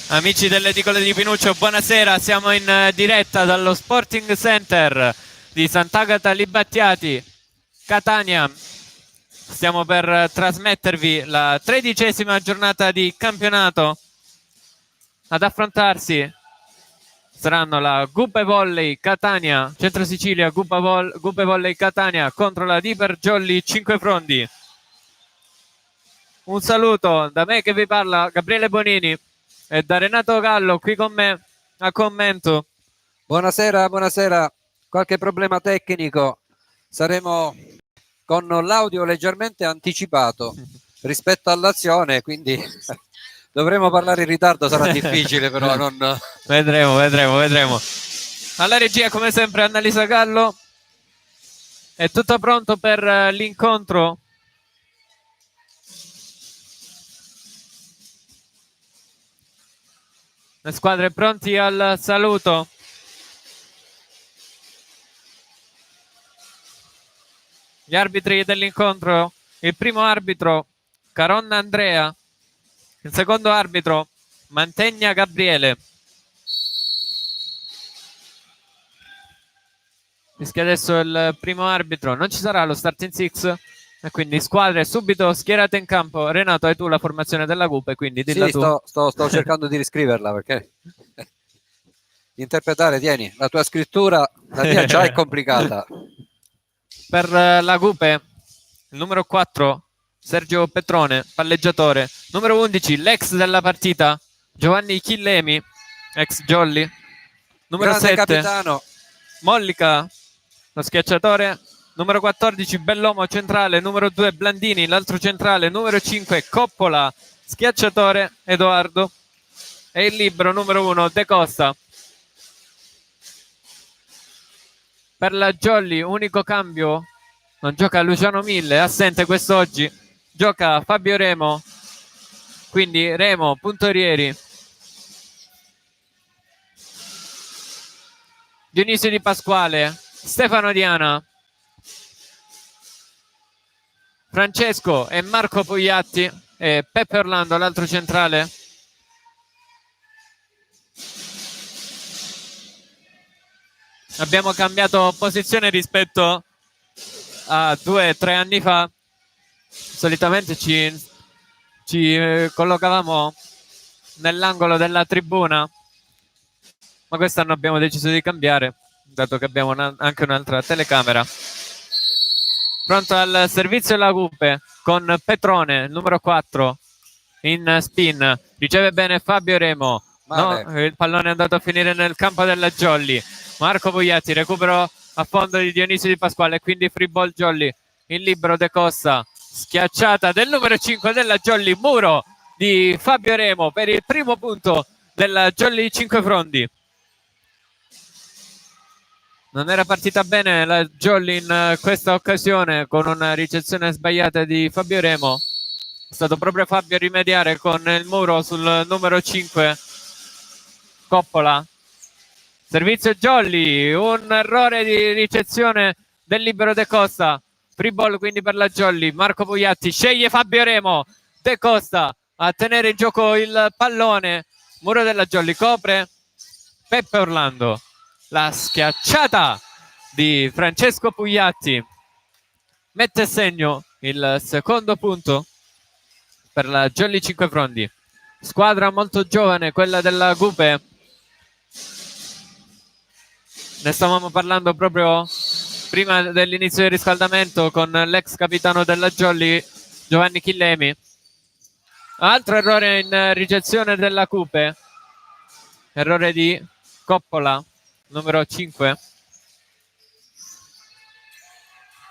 Amici dell'Edicolo di Pinuccio, buonasera, siamo in diretta dallo Sporting Center di Sant'Agata Libattiati, Catania. Stiamo per trasmettervi la 13ª giornata di campionato. Ad affrontarsi saranno la Gupe Volley Catania, Centro Sicilia, Gupe Volley Catania contro la Diper Jolly Cinquefrondi. Un saluto da me che vi parla, Gabriele Bonini, e da Renato Gallo qui con me a commento. Buonasera, buonasera. Qualche problema tecnico. Saremo con l'audio leggermente anticipato rispetto all'azione, quindi dovremo parlare in ritardo, sarà difficile però non... Vedremo. Alla regia come sempre Annalisa Gallo. È tutto pronto per l'incontro? Le squadre pronti al saluto. Gli arbitri dell'incontro: il primo arbitro Caronna Andrea, il secondo arbitro Mantegna Gabriele. Fischia adesso il primo arbitro, non ci sarà lo starting six e quindi squadre subito schierate in campo. Renato, hai tu la formazione della Gupe, quindi dilla sì, tu. sto cercando di riscriverla perché interpretare, tieni, la tua scrittura, la mia già è complicata. Per la Gupe, il numero 4 Sergio Petrone, palleggiatore. Numero 11 l'ex della partita Giovanni Chillemi, ex Jolly. Numero Grande 7 capitano Mollica, lo schiacciatore. Numero 14 Bellomo, centrale. Numero 2 Blandini, l'altro centrale. Numero 5 Coppola, schiacciatore, Edoardo. E il libero numero 1 De Costa. Per la Jolly, unico cambio, non gioca Luciano Mille, assente quest'oggi, gioca Fabio Remo, quindi Remo, puntorieri. Dionisio Di Pasquale, Stefano Diana, Francesco e Marco Pugliatti e Peppe Orlando, l'altro centrale. Abbiamo cambiato posizione rispetto a 2 o 3 anni fa. Solitamente ci collocavamo nell'angolo della tribuna, ma quest'anno abbiamo deciso di cambiare, dato che abbiamo anche un'altra telecamera. Pronto al servizio della Gupe con Petrone, numero 4 in spin, riceve bene Fabio Remo. No, il pallone è andato a finire nel campo della Jolly. Marco Pugliatti, recupero a fondo di Dionisio Di Pasquale, quindi free ball Jolly. Il libero De Costa, schiacciata del numero 5 della Jolly, muro di Fabio Remo per il primo punto della Jolly Cinquefrondi. Non era partita bene la Jolly in questa occasione con una ricezione sbagliata di Fabio Remo. È stato proprio Fabio a rimediare con il muro sul numero 5 Coppola. Servizio Jolly, un errore di ricezione del libero De Costa. Free ball quindi per la Jolly. Marco Pugliatti sceglie Fabio Remo. De Costa a tenere in gioco il pallone. Muro della Jolly copre Peppe Orlando. La schiacciata di Francesco Pugliatti mette a segno il secondo punto per la Jolly Cinquefrondi. Squadra molto giovane, quella della Gupe. Ne stavamo parlando proprio prima dell'inizio del riscaldamento con l'ex capitano della Jolly, Giovanni Chillemi. Altro errore in ricezione della Gupe. Errore di Coppola, numero 5.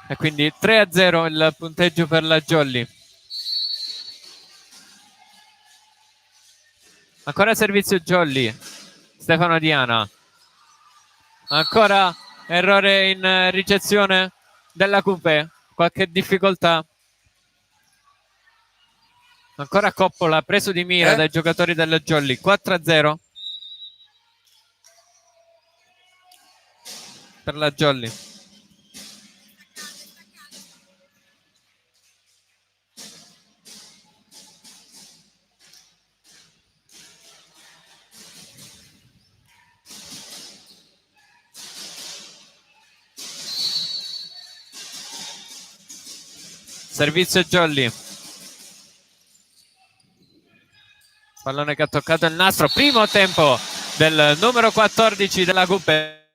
E quindi 3-0 il punteggio per la Jolly. Ancora servizio Jolly. Stefano Diana. Ancora errore in ricezione della Gupe. Qualche difficoltà. Ancora Coppola preso di mira dai giocatori della Jolly. 4-0 per la Jolly. Servizio Jolly. Pallone che ha toccato il nastro. Primo tempo del numero 14 della Gupe.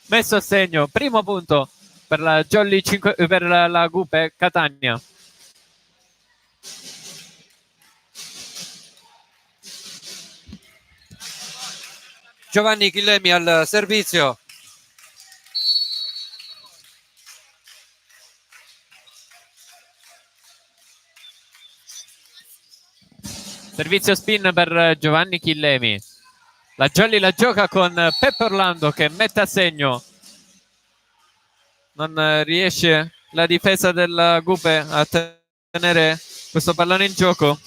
Messo a segno. Primo punto per la Jolly 5, per la Gupe Catania. Giovanni Chillemi al servizio. Servizio spin per Giovanni Chillemi. La Jolly la gioca con Peppe Orlando che mette a segno. Non riesce la difesa della Gupe a tenere questo pallone in gioco.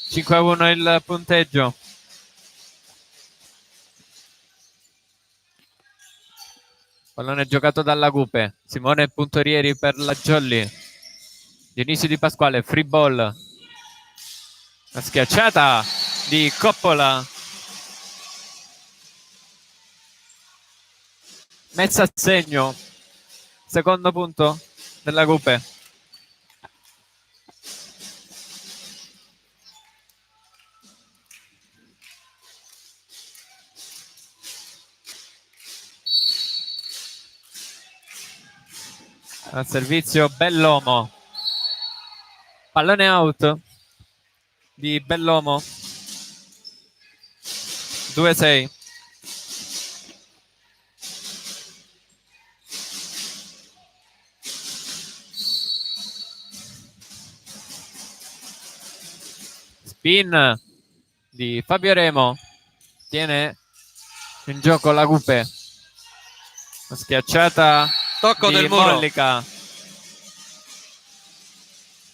(5-1) il punteggio. Pallone giocato dalla Gupe. Simone Puntorieri per la Jolly. Dionisio Di Pasquale, free ball. La schiacciata di Coppola. Messa a segno. Secondo punto della Gupe. Al servizio Bellomo. Pallone out di Bellomo. 2-6. Spin di Fabio Remo. Tiene in gioco la Gupe. La schiacciata Tocco di del muro. Mollica.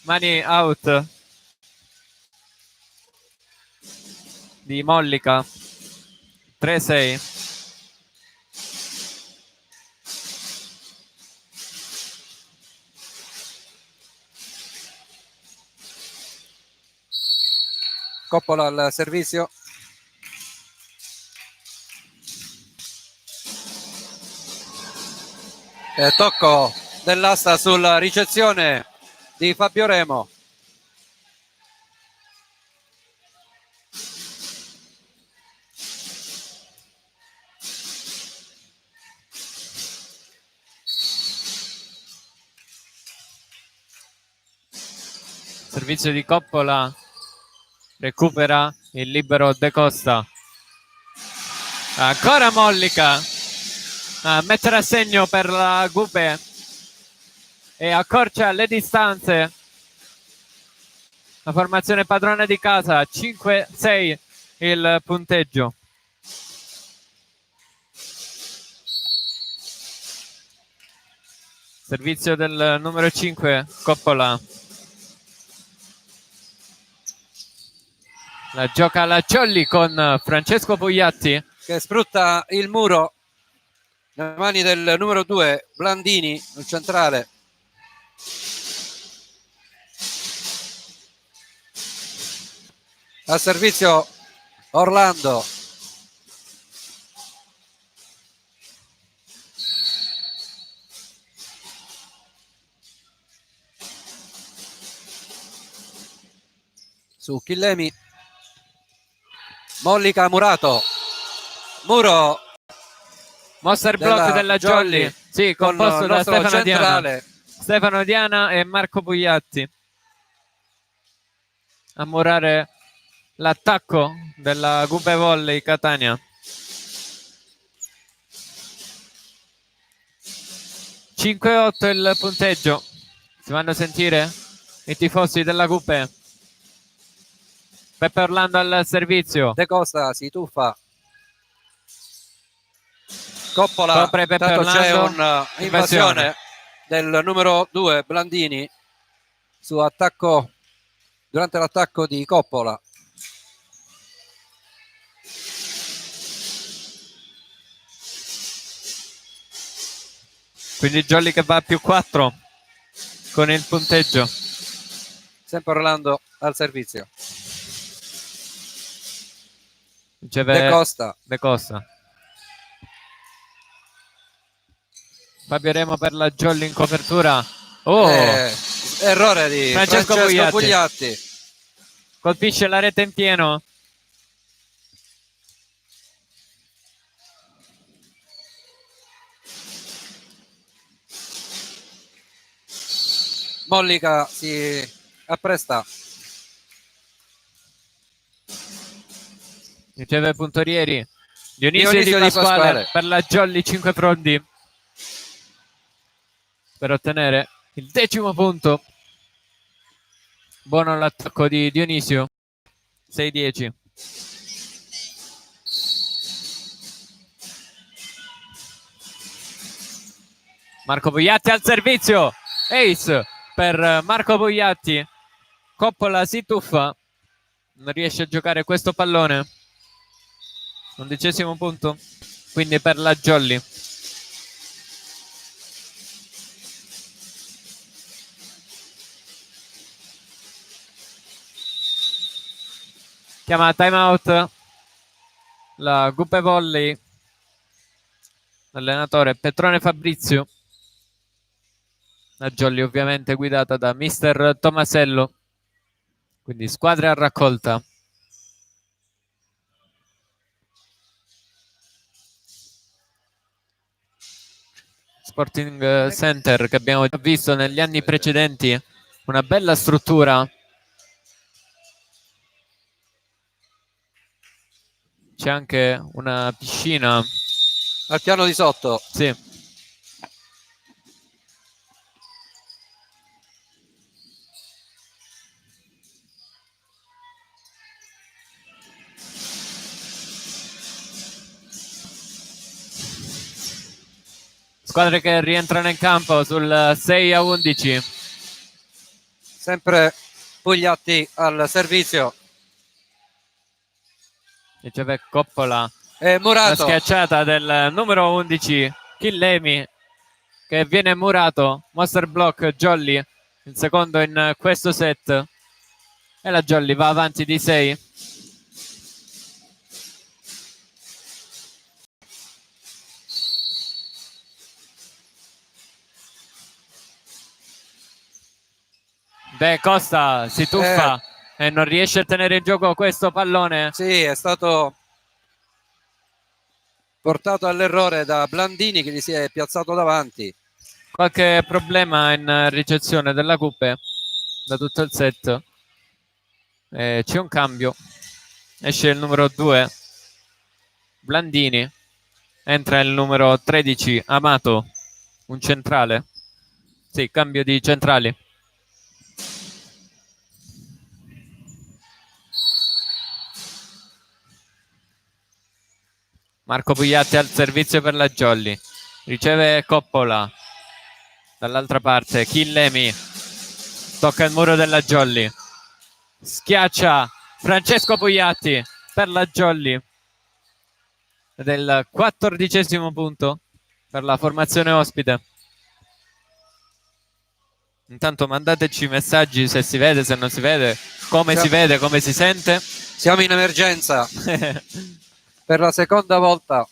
Mani out di Mollica. 3-6. Coppola al servizio. Tocco dell'asta sulla ricezione di Fabio Remo. Servizio di Coppola. Recupera il libero De Costa. Ancora Mollica. Mettere a segno per la Gupe e accorcia le distanze. La formazione padrona di casa. 5-6 il punteggio. Servizio del numero 5 Coppola. La gioca la Jolly con Francesco Pugliatti. che sfrutta il muro nelle mani del numero 2 Blandini, il centrale. Al servizio Orlando. Su Chillemi. Mollica Murato. Muro. Monster block della Jolly. Sì, composto da Stefano Diana. Stefano Diana e Marco Pugliatti a murare l'attacco della Gupe Volley Catania. 5-8 il punteggio. Si vanno a sentire i tifosi della Gupe. Peppe Orlando al servizio. De Costa si tuffa. Coppola. Copre Peppe Tanto c'è Orlando. un'invasione del numero 2 Blandini su attacco, durante l'attacco di Coppola. Quindi Jolly che va a più 4 con il punteggio. Sempre Orlando al servizio. Riceve De Costa. De Costa. Fabio Remo per la Jolly in copertura. Oh! Errore di Francesco Pugliatti. Colpisce la rete in pieno. Mollica si appresta. Riceve Puntorieri. Dionisio Di Pasquale per la Jolly, 5 frondi per ottenere il 10° punto. Buono l'attacco di Dionisio. 6-10. Marco Pugliatti al servizio. Ace per Marco Pugliatti. Coppola si tuffa. Non riesce a giocare questo pallone. 11° punto. Quindi per la Jolly. Chiama timeout la Gupe Volley. Allenatore Petrone Fabrizio. La Jolly ovviamente guidata da mister Tomasello. Quindi squadre a raccolta. Sporting Center che abbiamo visto negli anni precedenti. Una bella struttura. C'è anche una piscina Al piano di sotto. Sì. Squadre che rientrano in campo sul 6-11. Sempre Pugliatti al servizio. Riceve Coppola. Murato. La schiacciata del numero 11 Chillemi che viene murato. Monster block Jolly, il secondo in questo set, e la Jolly va avanti di 6. De Costa si tuffa e non riesce a tenere in gioco questo pallone. Sì, è stato portato all'errore da Blandini che gli si è piazzato davanti. Qualche problema in ricezione della Gupe da tutto il set. C'è un cambio. Esce il numero 2 Blandini. Entra il numero 13 Amato, un centrale. Sì, cambio di centrali. Marco Pugliatti al servizio per la Jolly. Riceve Coppola. Dall'altra parte Chillemi. Tocca il muro della Jolly. Schiaccia Francesco Pugliatti per la Jolly. del 14° punto per la formazione ospite. Intanto mandateci messaggi se si vede, se non si vede, come si vede, come si sente. Siamo in emergenza per la seconda volta.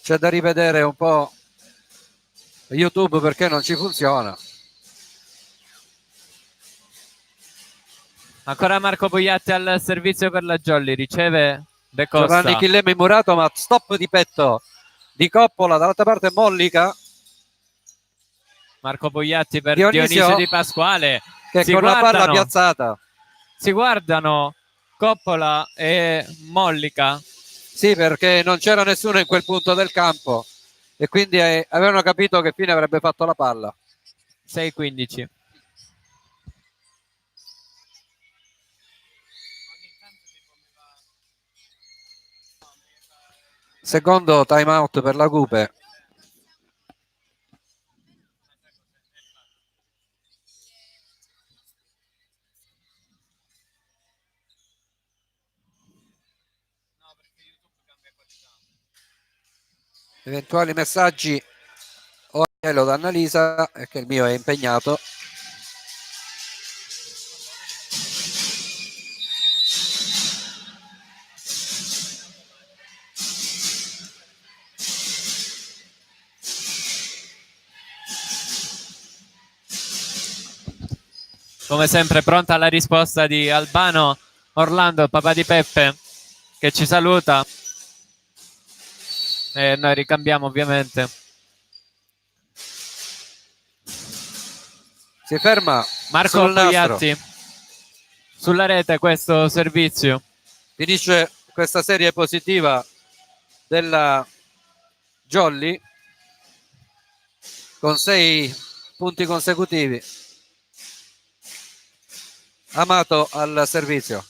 C'è da rivedere un po' YouTube perché non ci funziona. Ancora Marco Pugliatti al servizio per la Jolly, riceve De Costa. Giovanni Chillemi murato, ma stop di petto di Coppola, dall'altra parte Mollica. Marco Pugliatti per Dionisio Di Pasquale, che con la palla piazzata si guardano Coppola e Mollica. Sì, perché non c'era nessuno in quel punto del campo e quindi avevano capito che fine avrebbe fatto la palla. 6-15. Secondo time out per la Cupe. Eventuali messaggi o chiedo da Annalisa, che il mio è impegnato. Come sempre pronta la risposta di Albano Orlando, papà di Peppe, che ci saluta e noi ricambiamo ovviamente. Si ferma Marco Pugliatti sulla rete questo servizio. Finisce questa serie positiva della Jolly con 6 punti consecutivi. Amato al servizio.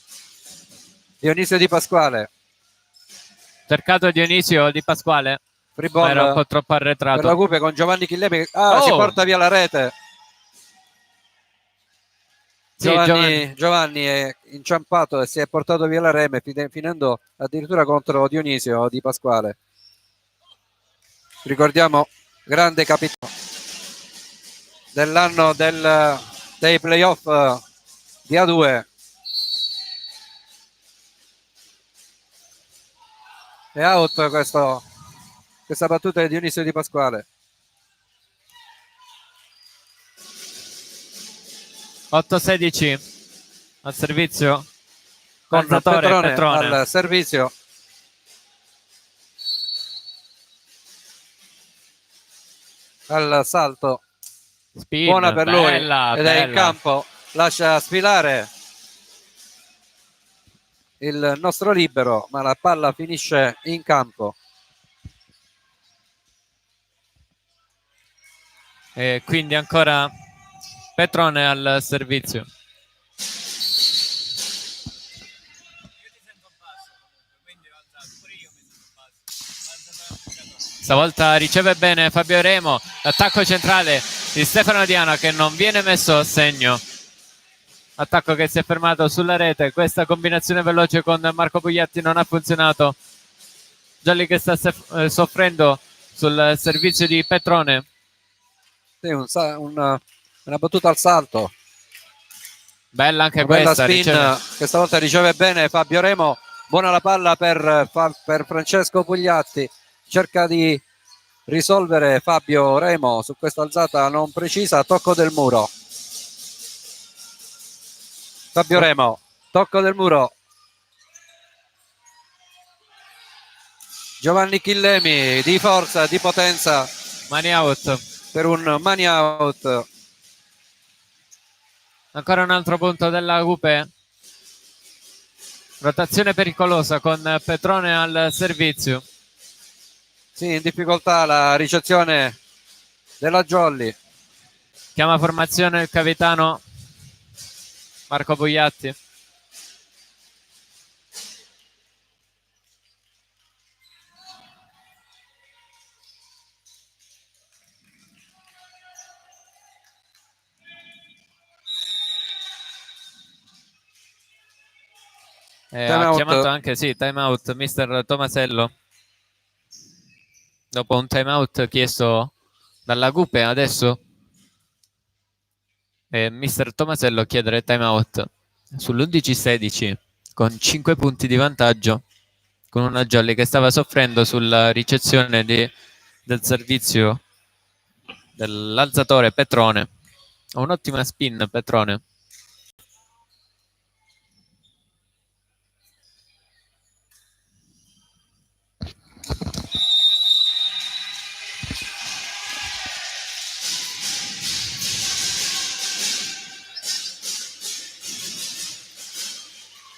Dionisio Di Pasquale. Cercato Dionisio Di Pasquale. Free ball era un po' troppo arretrato. Per la Cupe con Giovanni Chillemi. Si porta via la rete. Sì, Giovanni è inciampato e si è portato via la rete, finendo addirittura contro Dionisio Di Pasquale. Ricordiamo, grande capitano dell'anno dei playoff di A2. È out questa battuta di Dionisio Di Pasquale. 8-16 al servizio con Petrone al servizio. Al salto. Spin, buona per bella, lui ed bella. È in campo, lascia sfilare il nostro libero, ma la palla finisce in campo. E quindi ancora Petrone al servizio. Stavolta riceve bene Fabio Remo, l'attacco centrale di Stefano Diana che non viene messo a segno. Attacco che si è fermato sulla rete, questa combinazione veloce con Marco Pugliatti non ha funzionato. Gialli che sta soffrendo sul servizio di Petrone. Sì, una battuta al salto. Bella anche una questa. Bella spin, questa volta riceve bene Fabio Remo. Buona la palla per Francesco Pugliatti. Cerca di risolvere Fabio Remo su questa alzata non precisa. Tocco del muro. Fabio Remo, tocco del muro. Giovanni Chillemi di forza, di potenza. Mani out. Per un mani out. Ancora un altro punto della Cupe. Rotazione pericolosa con Petrone al servizio. Sì, in difficoltà la ricezione della Jolly. Chiama formazione il capitano Marco Pugliatti. Ha chiamato anche, sì, time out mister Tomasello. Dopo un time out chiesto dalla Gupe, adesso mister Tomasello chiedere time out sull'11-16 con 5 punti di vantaggio, con una Jolly che stava soffrendo sulla ricezione del servizio dell'alzatore Petrone. Un'ottima spin Petrone.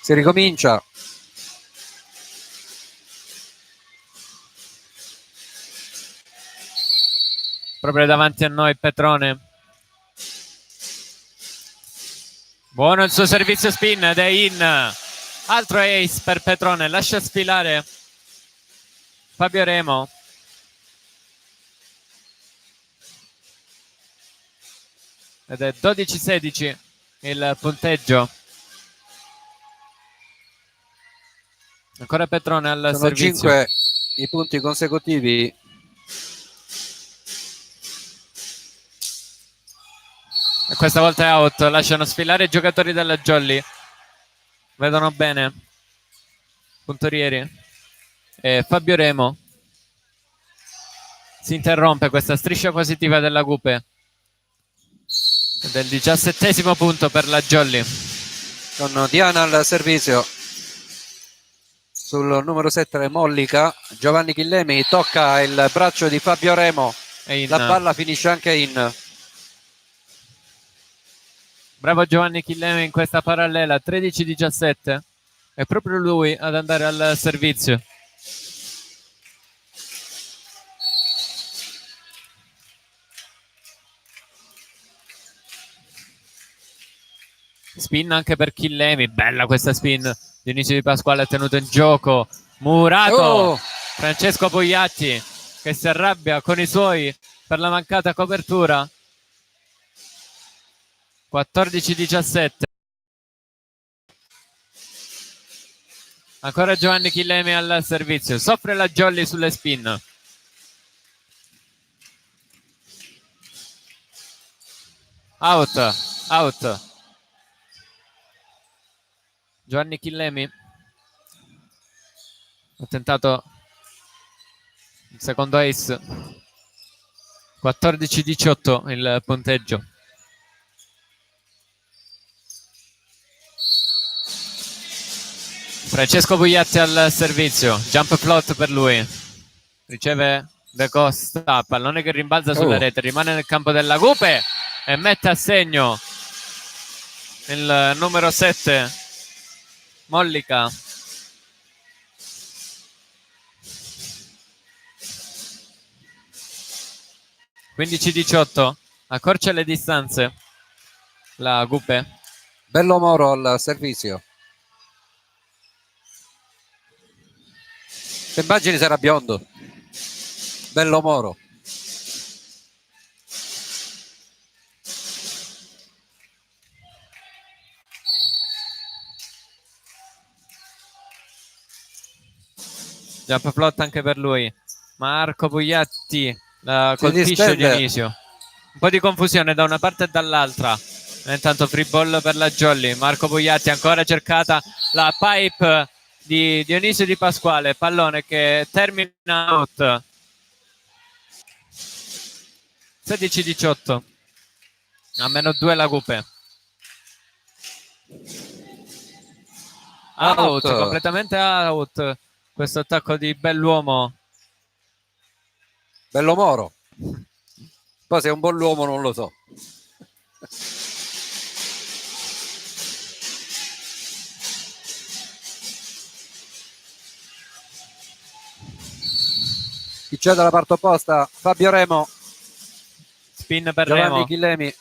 Si ricomincia. Proprio davanti a noi Petrone. Buono il suo servizio spin ed è in. Altro ace per Petrone, lascia sfilare Fabio Remo. Ed è 12-16 il punteggio. Ancora Petrone al Sono servizio. 5 i punti consecutivi. E questa volta è out. Lasciano sfilare i giocatori della Jolly. Vedono bene. Puntorieri. E Fabio Remo. Si interrompe questa striscia positiva della Gupe. Del 17° punto per la Jolly. Con Diana al servizio. Sul numero 7 Mollica, Giovanni Chillemi tocca il braccio di Fabio Remo, la palla finisce anche in. Bravo Giovanni Chillemi in questa parallela, 13-17, è proprio lui ad andare al servizio. Spin anche per Chillemi, bella questa spin. Dionisio Di Pasquale è tenuto in gioco. Murato, Francesco Pugliatti che si arrabbia con i suoi per la mancata copertura. 14-17. Ancora Giovanni Chillemi al servizio, soffre la Jolly sulle spin. Out. Giovanni Chillemi ha tentato il secondo ace. 14-18 il punteggio. Francesco Pugliatti al servizio, jump float per lui, riceve De Costa, pallone che rimbalza sulla rete, rimane nel campo della Gupe e mette a segno il numero 7 Mollica. (15-18) accorcia le distanze la Gupe. Bello Moro al servizio. Se immagini sarà biondo. Bello Moro. Jump flot anche per lui. Marco Pugliatti la colpisce Dionisio. Un po' di confusione da una parte e dall'altra. Intanto free ball per la Jolly. Marco Pugliatti ancora cercata la pipe di Dionisio Di Pasquale. Pallone che termina out. 16-18. A -2 la Gupe. Out, completamente out. Questo attacco di Belluomo. Bello Moro. Poi se è un buon uomo non lo so. Chi c'è dalla parte opposta? Fabio Remo. Spin per Giovanni Remo. Chillemi.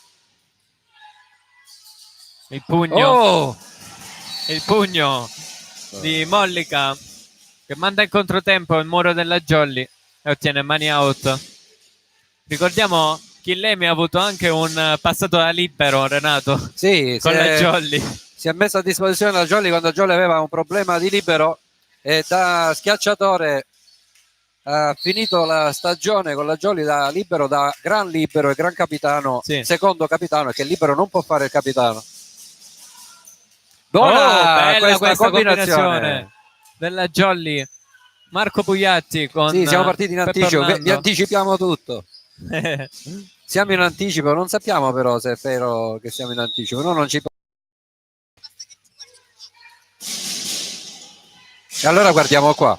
Il pugno. Il pugno di Mollica che manda in controtempo il muro della Jolly e ottiene mani out. Ricordiamo Chillemi ha avuto anche un passato da libero, Renato, sì, con la Jolly. si è messo a disposizione da Jolly quando Jolly aveva un problema di libero e da schiacciatore ha finito la stagione con la Jolly da libero, da gran libero e gran capitano, Sì. secondo capitano, che libero non può fare il capitano. Oh, Buona bella questa combinazione. combinazione della Jolly. Marco Pugliatti con Sì, siamo partiti in Peppe anticipo, vi Orlando. anticipiamo tutto. Siamo in anticipo, non sappiamo però se è vero che siamo in anticipo, no, non ci. E allora guardiamo qua.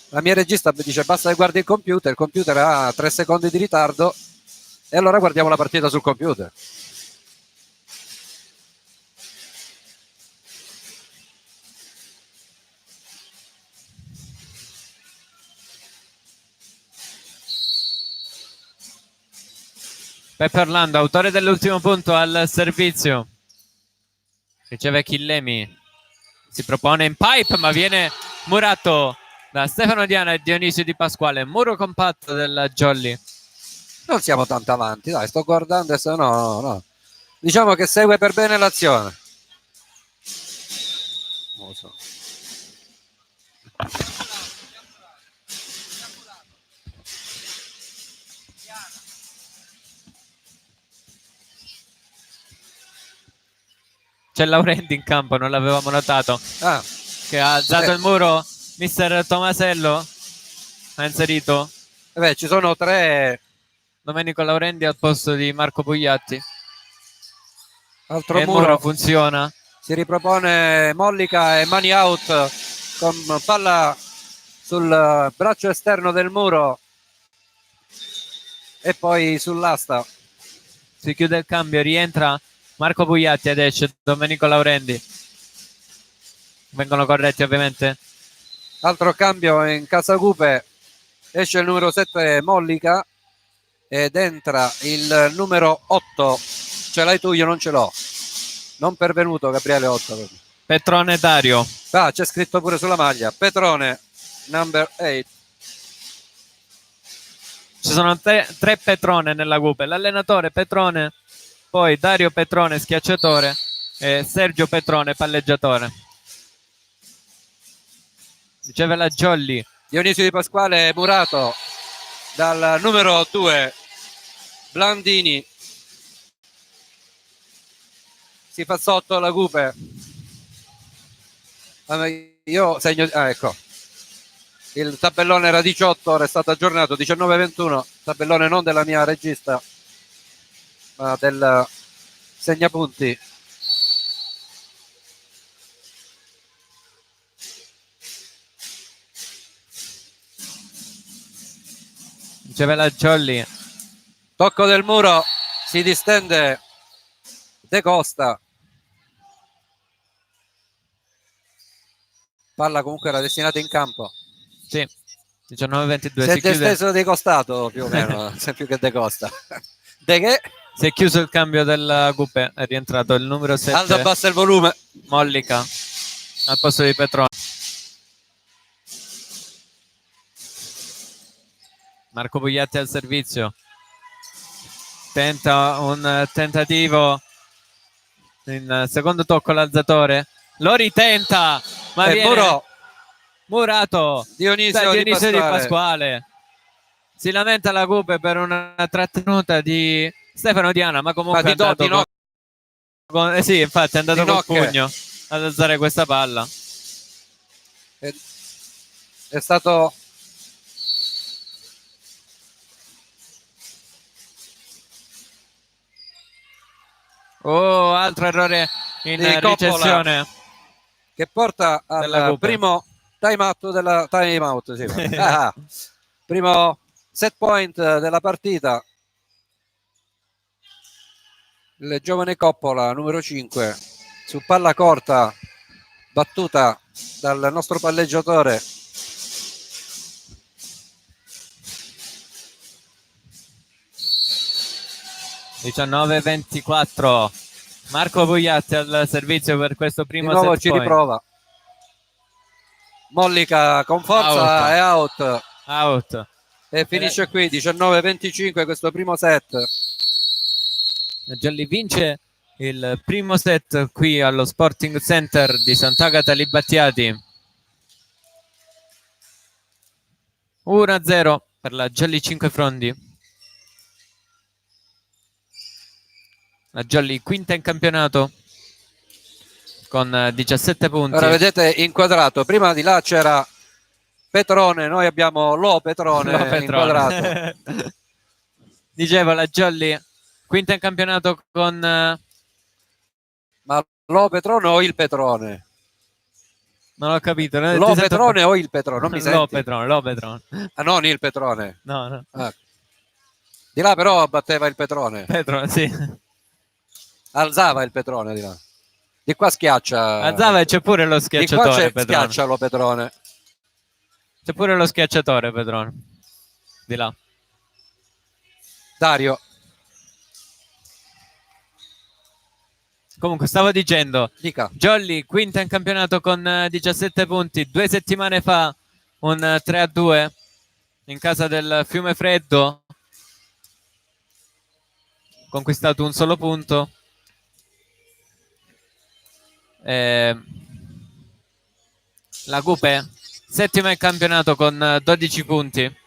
La mia regista dice basta che guardi il computer ha 3 secondi di ritardo e allora guardiamo la partita sul computer. Peppe Orlando, autore dell'ultimo punto al servizio, riceve Chillemi, si propone in pipe ma viene murato da Stefano Diana e Dionisio Di Pasquale. Muro compatto della Jolly. Non siamo tanto avanti, dai, sto guardando adesso, no. Diciamo che segue per bene l'azione. Non lo so. C'è Laurenti in campo, non l'avevamo notato. Ah, Che ha alzato il muro mister Tomasello. Ha inserito beh, ci sono 3. Domenico Laurenti al posto di Marco Pugliatti. Altro E il muro. muro funziona. Si ripropone Mollica e mani out con palla sul braccio esterno del muro e poi sull'asta. Si chiude il cambio, rientra Marco Pugliatti ed esce Domenico Laurenti. Vengono corretti ovviamente. Altro cambio in Casacupe, esce il numero 7 Mollica ed entra il numero 8. Ce l'hai tu, io non ce l'ho. Non pervenuto Gabriele 8. Petrone Dario. Ah, c'è scritto pure sulla maglia Petrone number 8. Ci sono tre Petrone nella Cupe, l'allenatore Petrone, poi Dario Petrone schiacciatore e Sergio Petrone palleggiatore. Riceve la Jolly. Dionisio Di Pasquale murato dal numero 2 Blandini. Si fa sotto la Cupe. Io segno, ecco, il tabellone era 18, ora è stato aggiornato 19-21, tabellone non della mia regista ma del segnapunti. Riceve la Jolly. Tocco del muro, si distende De Costa. Palla comunque era destinata in campo. Sì, 19-22. Si è disteso De Costato più o meno, se più che De Costa. De che? Si è chiuso il cambio della Cupe, è rientrato il numero 7. Aldo abbassa il volume. Mollica al posto di Petrone. Marco Pugliatti al servizio. Tenta un tentativo in secondo tocco l'alzatore. Lo ritenta, ma viene murato Dionisio Di Pasquale. Si lamenta la Cupe per una trattenuta di Stefano Diana, ma comunque è andato sì, infatti è andato col pugno ad alzare questa palla. È stato altro errore in ricezione che porta al primo time out sì. Primo set point della partita. Il giovane Coppola numero 5 su palla corta battuta dal nostro palleggiatore. (19-24). Marco Pugliatti al servizio per questo primo di nuovo set ci point. riprova. Mollica con forza è out e finisce qui 19-25 questo primo set. Jolly vince il primo set qui allo Sporting Center di Sant'Agata Libattiati. 1-0 per la Jolly Cinquefrondi. La Jolly quinta in campionato con 17 punti. Ora vedete inquadrato, prima di là c'era Petrone, noi abbiamo Lo Petrone inquadrato. Dicevo, la Jolly quinta in campionato con... Ma Lo Petrone o il Petrone? Non ho capito. Lo Petrone o il Petrone? Non mi senti? Lo Petrone, Lo Petrone. Ah, non il Petrone. No, no. Ah. Di là però batteva il Petrone. Petrone, sì. Alzava il Petrone di là. Di qua schiaccia. Alzava e c'è pure lo Di qua schiacciatore, Petrone. schiaccia lo Petrone. C'è pure lo schiacciatore, Petrone. Di là. Dario. Comunque, stavo dicendo, Dica. Jolly quinta in campionato con 17 punti. 2 settimane fa un 3-2 in casa del Fiume Freddo. Conquistato un solo punto. La Gupe settima in campionato con 12 punti.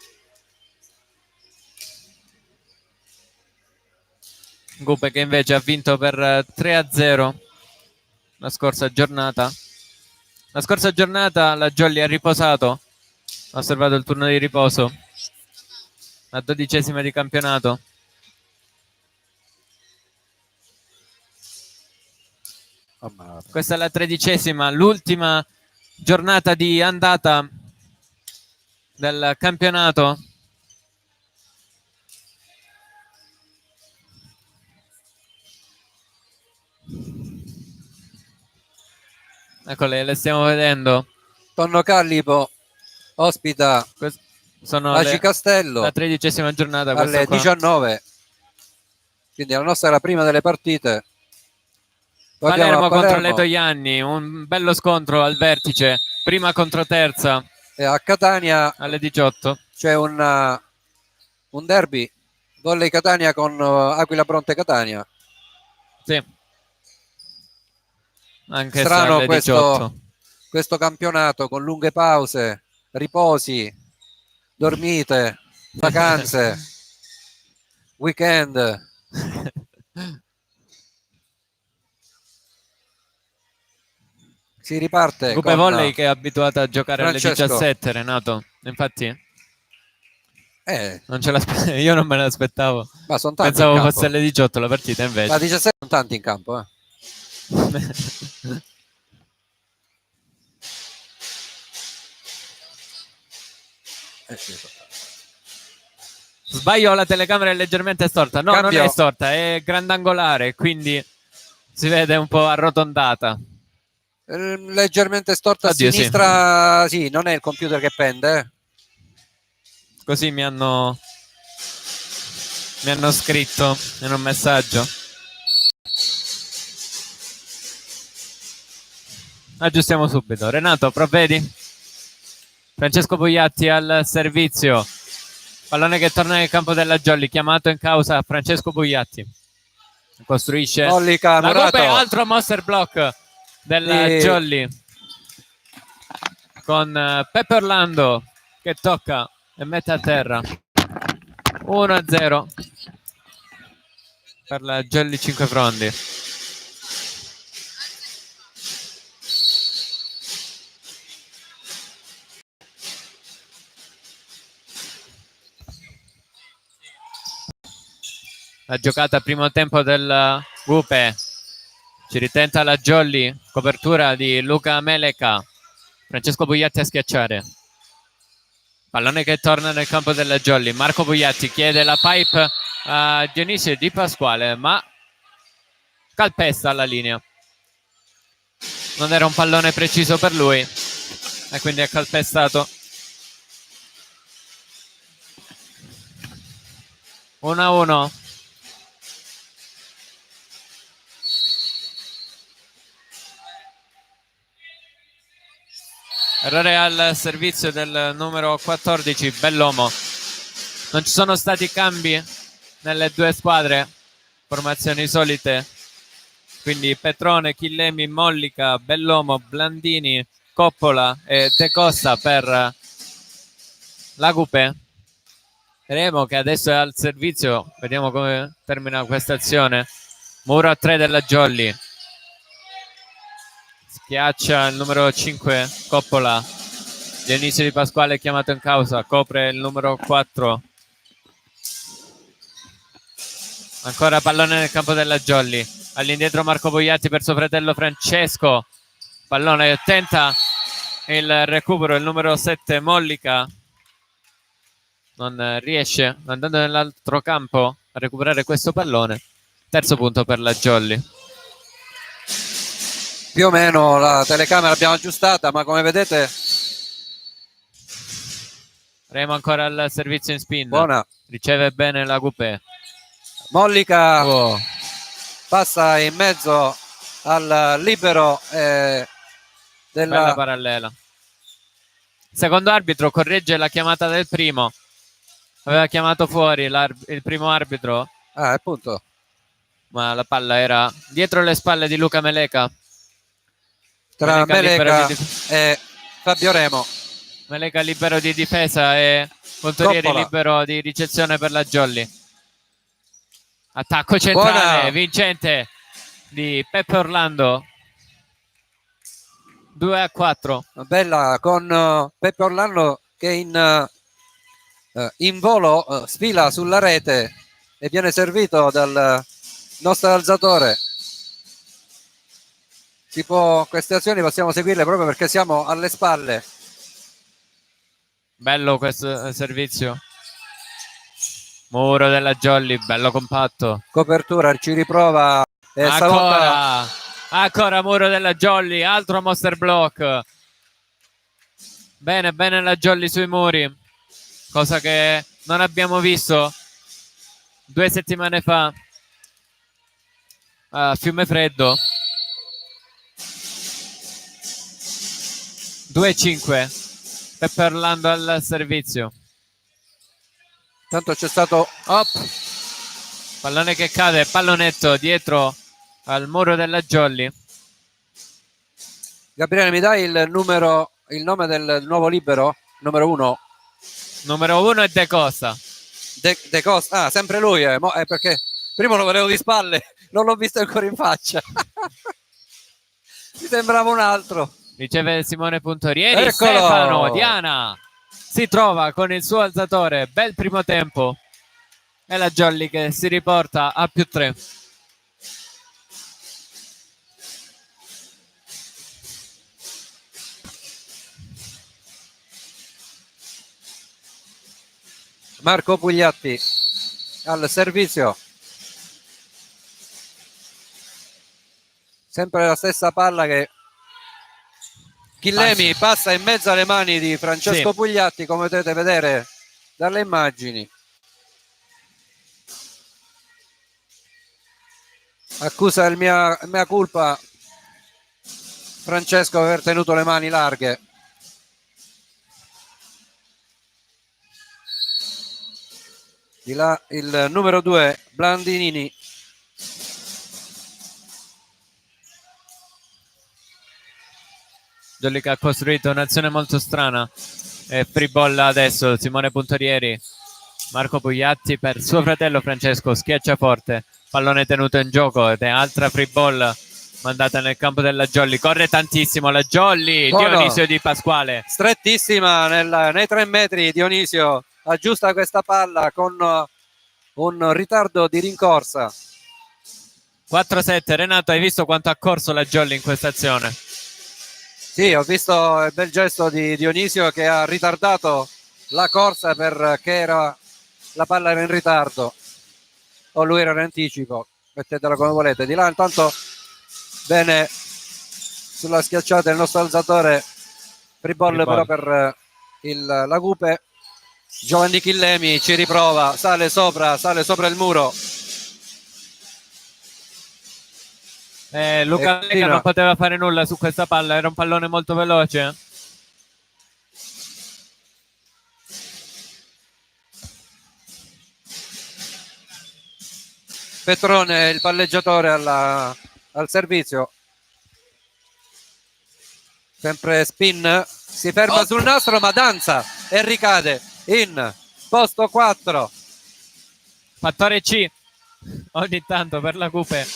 Gupe che invece ha vinto per 3-0 la scorsa giornata. La scorsa giornata la Jolly ha riposato, ha osservato il turno di riposo, la 12ª di campionato. Questa è la 13ª, l'ultima giornata di andata del campionato. Eccole, le stiamo vedendo. Tonno Callipo ospita sono Agi Castello la 13ª giornata alle 19. Quindi la nostra è la prima delle partite. Palermo contro le Toianni, un bello scontro al vertice, prima contro terza. E a Catania alle 18 c'è un derby, Volley Catania con Aquila Bronte Catania. Sì. Anche strano alle 18. questo campionato con lunghe pause, riposi, dormite, vacanze, weekend. Si riparte. Gupe Volley che è abituata a giocare Francesco. alle 17, Renato. Infatti non ce io non me l'aspettavo. Ma sono tanti. Pensavo fosse alle 18 la partita, invece. Ma 17 sono tanti in campo, Sbaglio, la telecamera è leggermente storta. No, Cambio. non è storta, è grandangolare, quindi si vede un po' arrotondata. Leggermente storta. Oddio, a sinistra, sì, non è il computer che pende. Così mi hanno scritto in un messaggio. Aggiustiamo subito. Renato, provvedi? Francesco Bugliatti al servizio. Pallone che torna nel campo della Jolly, chiamato in causa Francesco Bugliatti. Costruisce Mollica, la Gupe, altro monster block della Jolly. Con Peppe Orlando che tocca e mette a terra. 1-0 per la Jolly Cinquefrondi. La giocata primo tempo del Gupe, ci ritenta la Jolly, copertura di Luca Meleca, Francesco Bugliatti a schiacciare, pallone che torna nel campo della Jolly. Marco Bugliatti chiede la pipe a Dionisio Di Pasquale, ma calpesta alla linea, non era un pallone preciso per lui e quindi è calpestato. 1-1. Errore al servizio del numero 14, Bellomo. Non ci sono stati cambi nelle due squadre, formazioni solite quindi Petrone, Chillemi, Mollica, Bellomo, Blandini, Coppola e De Costa per la Coupé. Vedremo che adesso è al servizio, vediamo come termina questa azione. Muro a 3 della Jolly, schiaccia il numero 5 Coppola. Dionisio Di Pasquale è chiamato in causa, copre il numero 4. Ancora pallone nel campo della Jolly, all'indietro Marco Pugliatti per suo fratello Francesco, pallone che tenta il recupero, il numero 7 Mollica non riesce, andando nell'altro campo a recuperare questo pallone. Terzo punto per la Jolly. Più o meno la telecamera l'abbiamo aggiustata, ma come vedete Remo ancora al servizio in spin, buona. riceve bene la Coupé. Mollica passa in mezzo al libero bella parallela. Secondo arbitro corregge la chiamata del primo, aveva chiamato fuori il primo arbitro, appunto, ma la palla era dietro le spalle di Luca Meleca. tra Meleca e Fabio Remo. Meleca libero di difesa e Contorieri libero di ricezione per la Jolly. Attacco centrale, buona, vincente di Peppe Orlando. 2-4. Bella con Peppe Orlando che in volo sfila sulla rete e viene servito dal nostro alzatore. Queste azioni possiamo seguirle proprio perché siamo alle spalle. Bello questo servizio. Muro della Jolly, bello compatto. Copertura, ci riprova. Ancora muro della Jolly, altro monster block. Bene, bene la Jolly sui muri, cosa che non abbiamo visto 2 settimane fa a Fiumefreddo. 2-5. Peppe Orlando al servizio. Tanto c'è stato pallone che cade, pallonetto dietro al muro della Jolly. Gabriele, mi dai il nome del nuovo libero? Numero 1. Numero 1 è De Costa. De Costa, sempre lui, perché prima lo vedevo di spalle, non l'ho visto ancora in faccia. Mi sembrava un altro. Riceve Simone Puntorieri. Eccolo. Stefano Diana si trova con il suo alzatore, bel primo tempo, e la Jolly che si riporta a +3. Marco Pugliatti al servizio, sempre la stessa palla che Chillemi passa in mezzo alle mani di Francesco Pugliatti, come potete vedere dalle immagini. Accusa il mia colpa Francesco aver tenuto le mani larghe. Di là il numero 2 Blandinini. Jolly che ha costruito un'azione molto strana. Free ball adesso Simone Puntorieri. Marco Pugliatti per suo fratello Francesco, schiaccia forte, pallone tenuto in gioco ed è altra free ball mandata nel campo della Jolly. Corre tantissimo la Jolly. Dionisio Di Pasquale, strettissima nei 3 metri. Dionisio aggiusta questa palla con un ritardo di rincorsa. 4-7. Renato, hai visto quanto ha corso la Jolly in questa azione? Sì, ho visto il bel gesto di Dionisio che ha ritardato la corsa perché la palla era in ritardo o lui era in anticipo, mettetela come volete. Di là intanto bene sulla schiacciata il nostro alzatore, free ball però per la Coupé. Giovanni Chillemi ci riprova, sale sopra il muro. Luca Lega non poteva fare nulla su questa palla, era un pallone molto veloce. Petrone, il palleggiatore al al servizio, sempre spin, si ferma sul nastro ma danza e ricade in posto 4. Fattore C ogni tanto per la Cupe.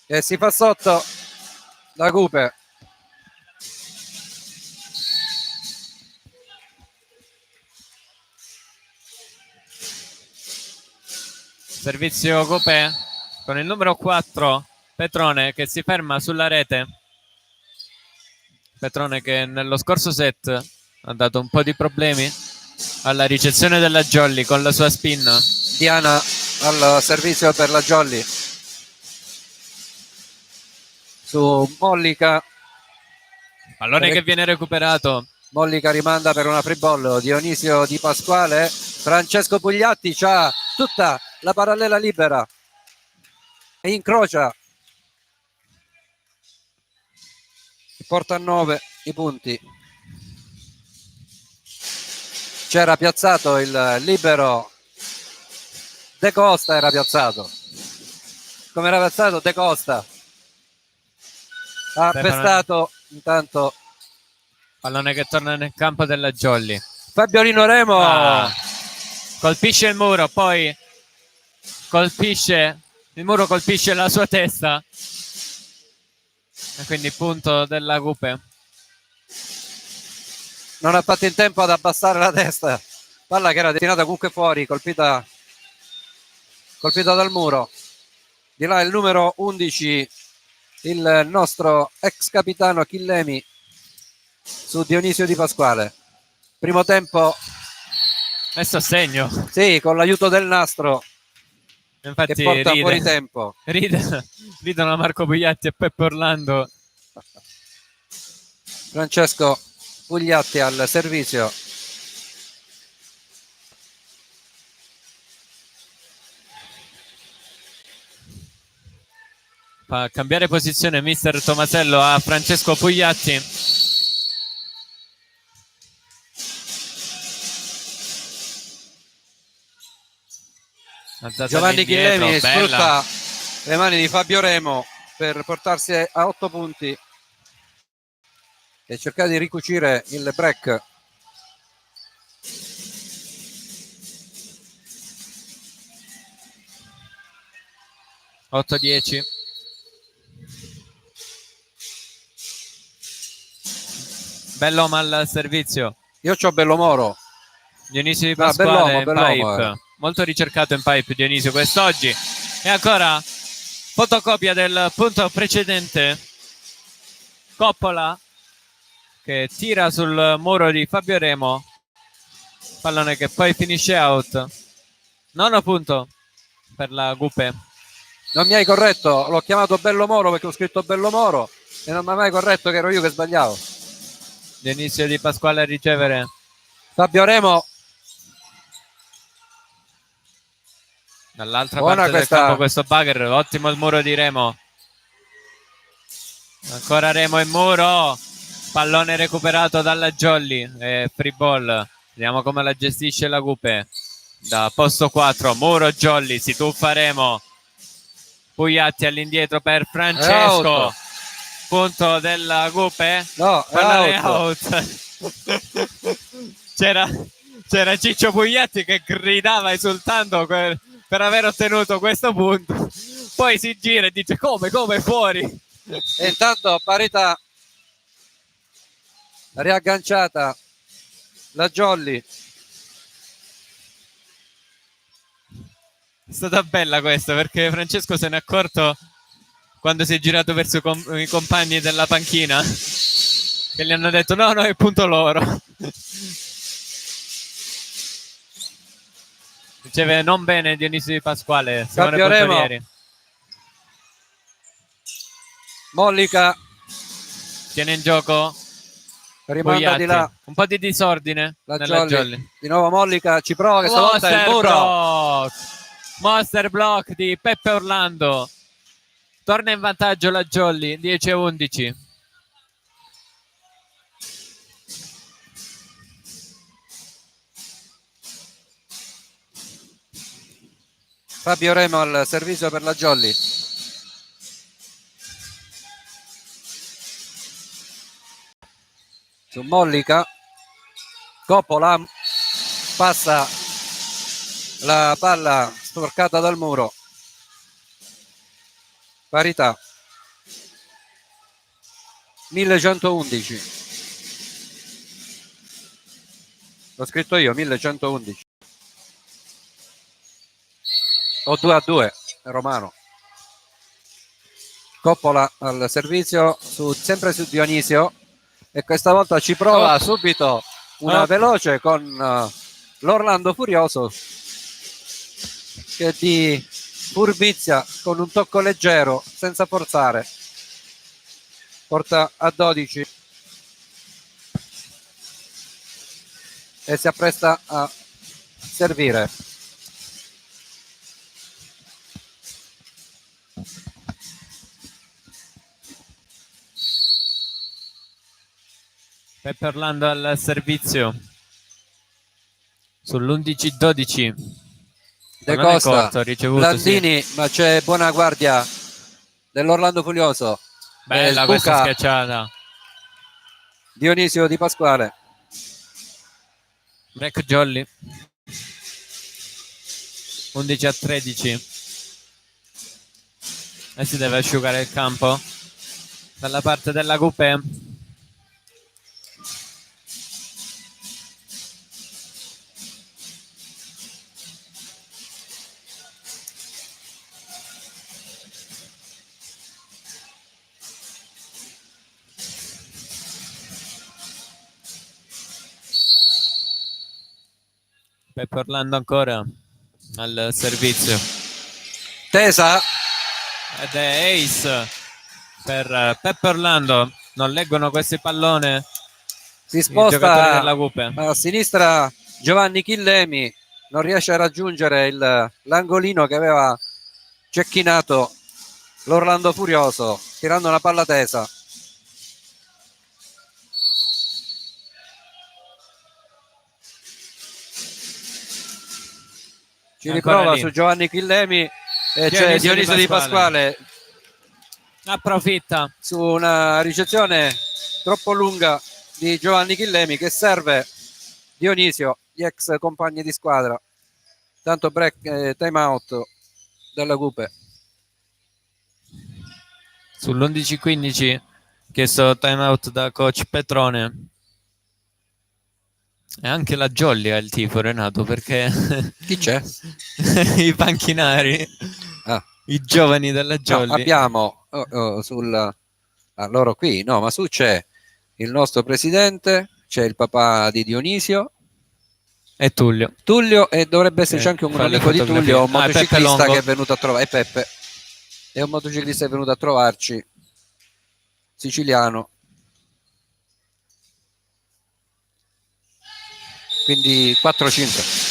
E si fa sotto la Cupe. Servizio Cupe con il numero 4 Petrone che si ferma sulla rete. Petrone che nello scorso set ha dato un po' di problemi alla ricezione della Jolly con la sua spin. Diana al servizio per la Jolly su Mollica. Pallone che viene recuperato. Mollica rimanda per una free ball. Dionisio Di Pasquale. Francesco Pugliatti c'ha tutta la parallela libera e incrocia. Porta a 9 i punti. C'era piazzato il libero De Costa, era piazzato. Come era piazzato? De Costa. Ha pestato intanto. Pallone che torna nel campo della Jolly. Fabiolino Remo colpisce il muro, poi colpisce il muro, colpisce la sua testa e quindi punto della Cupe. Non ha fatto in tempo ad abbassare la testa, palla che era destinata comunque fuori, colpita dal muro. Di là il numero 11, il nostro ex capitano Chillemi su Dionisio Di Pasquale. Primo tempo messo a segno, sì, con l'aiuto del nastro. Infatti che porta fuori tempo. Ridono Marco Pugliatti e Peppe Orlando. Francesco Pugliatti al servizio. Fa cambiare posizione mister Tomasello a Francesco Pugliatti. Giovanni Chillemi sfrutta le mani di Fabio Remo per portarsi a 8 punti e cercare di ricucire il break. (8-10). Bellomo al servizio. Io c'ho Bellomoro. Dionisio Di Pasquale Bellomo, in pipe. Molto ricercato in pipe Dionisio quest'oggi. E ancora fotocopia del punto precedente. Coppola che tira sul muro di Fabio Remo. Pallone che poi finisce out. Nono punto per la Cupe. Non mi hai corretto, l'ho chiamato Bellomoro perché ho scritto Bellomoro e non mi hai mai corretto che ero io che sbagliavo. Dionisio Di Pasquale a ricevere. Fabio Remo dall'altra parte del campo questo bugger. Ottimo il muro di Remo. Ancora Remo in muro. Pallone recuperato dalla Jolly. Free ball. Vediamo come la gestisce la Cupe. Da posto 4. Muro Jolly. Si tuffa Remo. Pugliatti all'indietro per Francesco. Punto della Cupe. No, pallone out. C'era Ciccio Pugliatti che gridava esultando per aver ottenuto questo punto. Poi si gira e dice come fuori. E intanto parità, riagganciata la Jolly. È stata bella questa perché Francesco se n'è accorto quando si è girato verso i compagni della panchina che gli hanno detto no è punto loro. Riceve non bene Dionisio Di Pasquale. Fabio Remo. Mollica tiene in gioco, rimanda Pugliatti. Di là un po' di disordine nella Jolly. Di nuovo Mollica ci prova, che stavolta è il muro. Monster block di Peppe Orlando. Torna in vantaggio la Jolly 10-11. Fabio Remo al servizio per la Jolly. su Mollica. Coppola passa la palla sporcata dal muro. Parità. 1111. L'ho scritto io, 1111. O 2-2, Romano. Coppola al servizio, sempre su Dionisio, e questa volta ci prova subito una veloce con l'Orlando Furioso, che di furbizia con un tocco leggero senza forzare porta a 12 e si appresta a servire. Peppe Orlando al servizio sull'11-12. De Costa, corto, ricevuto, Landini, sì. Ma c'è buona guardia dell'Orlando Furioso. Bella questa schiacciata. Dionisio Di Pasquale. Break Jolly. 11-13. E si deve asciugare il campo dalla parte della Coupé. Peppe Orlando ancora al servizio. Tesa. Ed è ace per Peppe Orlando. Non leggono questi pallone. Si sposta della Coupé. A sinistra Giovanni Chillemi, non riesce a raggiungere l'angolino che aveva cecchinato l'Orlando Furioso, tirando una palla tesa. Ci riprova su Giovanni Chillemi e c'è Dionisio Di Pasquale. Approfitta su una ricezione troppo lunga di Giovanni Chillemi, che serve Dionisio, gli ex compagni di squadra. Tanto break, time out dalla Coupé. Sull'11-15 chiesto time out da coach Petrone. E anche la Jolly ha il tifo, Renato, perché chi c'è? I panchinari, i giovani della Jolly. No, abbiamo loro qui, no, ma su c'è il nostro presidente, c'è il papà di Dionisio e Tullio, e dovrebbe esserci anche un amico di Tullio, un motociclista che è venuto a trovare, Peppe è un motociclista che è venuto a trovarci, siciliano. Quindi 4-5.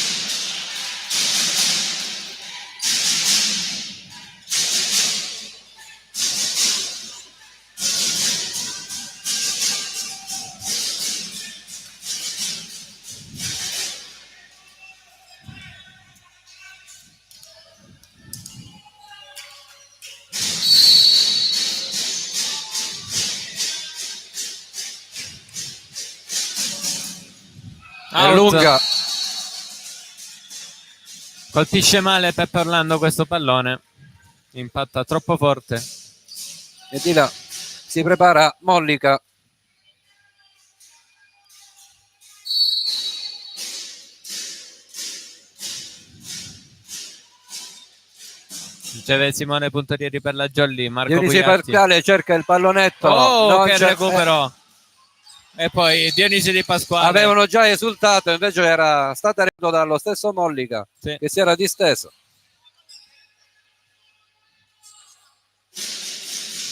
È lunga. Colpisce male Peppe Orlando questo pallone, impatta troppo forte e di là si prepara Mollica. Riceve Simone Puntorieri per la Jolly. Marco Dionisio Pasquale cerca il pallonetto, non che recupero. E poi Dionisio Di Pasquale. Avevano già esultato, invece era stata retto dallo stesso Mollica, sì, che si era disteso.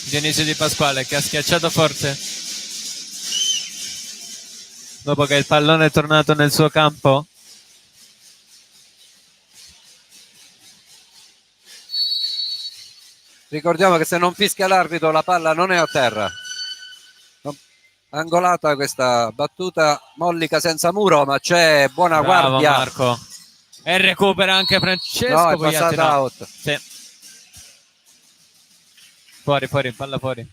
Dionisio Di Pasquale che ha schiacciato forte dopo che il pallone è tornato nel suo campo. Ricordiamo che se non fischia l'arbitro la palla non è a terra. Angolata questa battuta, Mollica senza muro, ma c'è buona guardia. Marco. E recupera anche Francesco. No, è passata out. Sì. Fuori, palla fuori.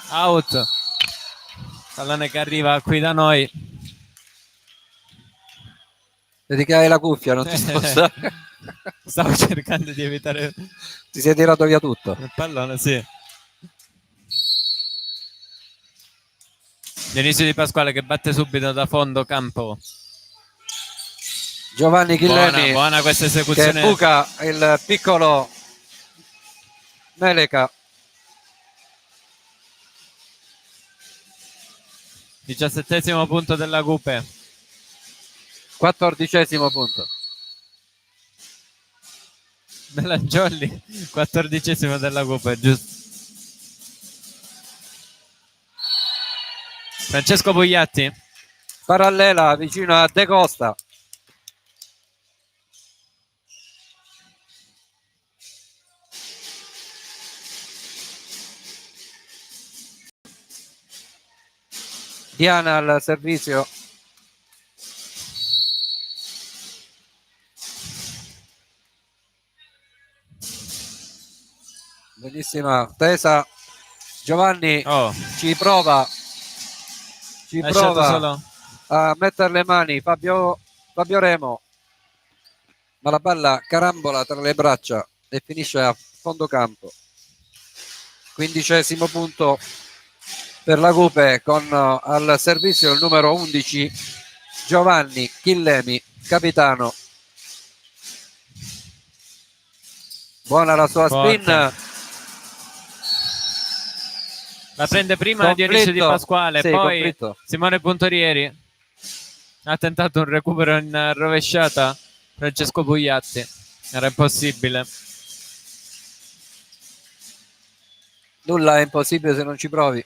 Out. Pallone che arriva qui da noi. Vedi che hai la cuffia, non ti spostare. Stavo cercando di evitare Ti sei tirato via tutto. il pallone, sì. Dionisio Di Pasquale che batte subito da fondo campo. Giovanni Chillemi Buona questa che esecuzione. buca il piccolo Meleca. 17° punto della Gupe. 14° punto. Della Jolly, 14° della Gupe, giusto. Francesco Pugliatti. Parallela vicino a De Costa. Diana al servizio. Benissima tesa. Giovanni ci prova Solo a mettere le mani. Fabio Remo, ma la palla carambola tra le braccia e finisce a fondo campo. 15° punto per la Gupe, con al servizio il numero 11 Giovanni Chillemi, capitano. Buona la sua forte. spin. La prende prima Dionisio Di Pasquale, sì, poi conflitto. Simone Puntorieri ha tentato un recupero in rovesciata. Francesco Pugliatti, era impossibile. Nulla è impossibile se non ci provi.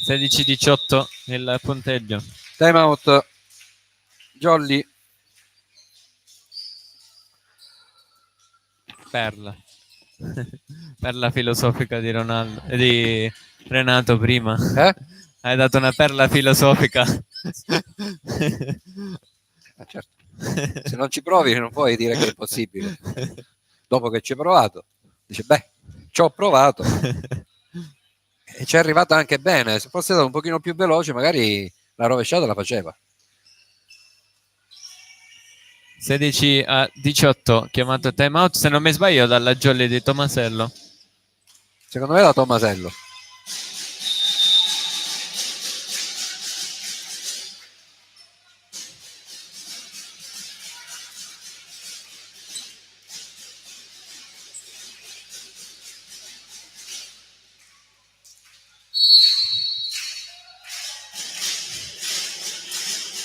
16-18 il punteggio. Time out. Jolly. Perla. Perla filosofica di Ronaldo e di Renato prima. Hai dato una perla filosofica. Certo. Se non ci provi non puoi dire che è impossibile. Dopo che ci hai provato, dice beh, ci ho provato e ci è arrivata anche bene. Se fosse stato un pochino più veloce magari la rovesciata la faceva. 16-18 chiamato time out, se non mi sbaglio, dalla Jolly di Tomasello. Secondo me da Tomasello.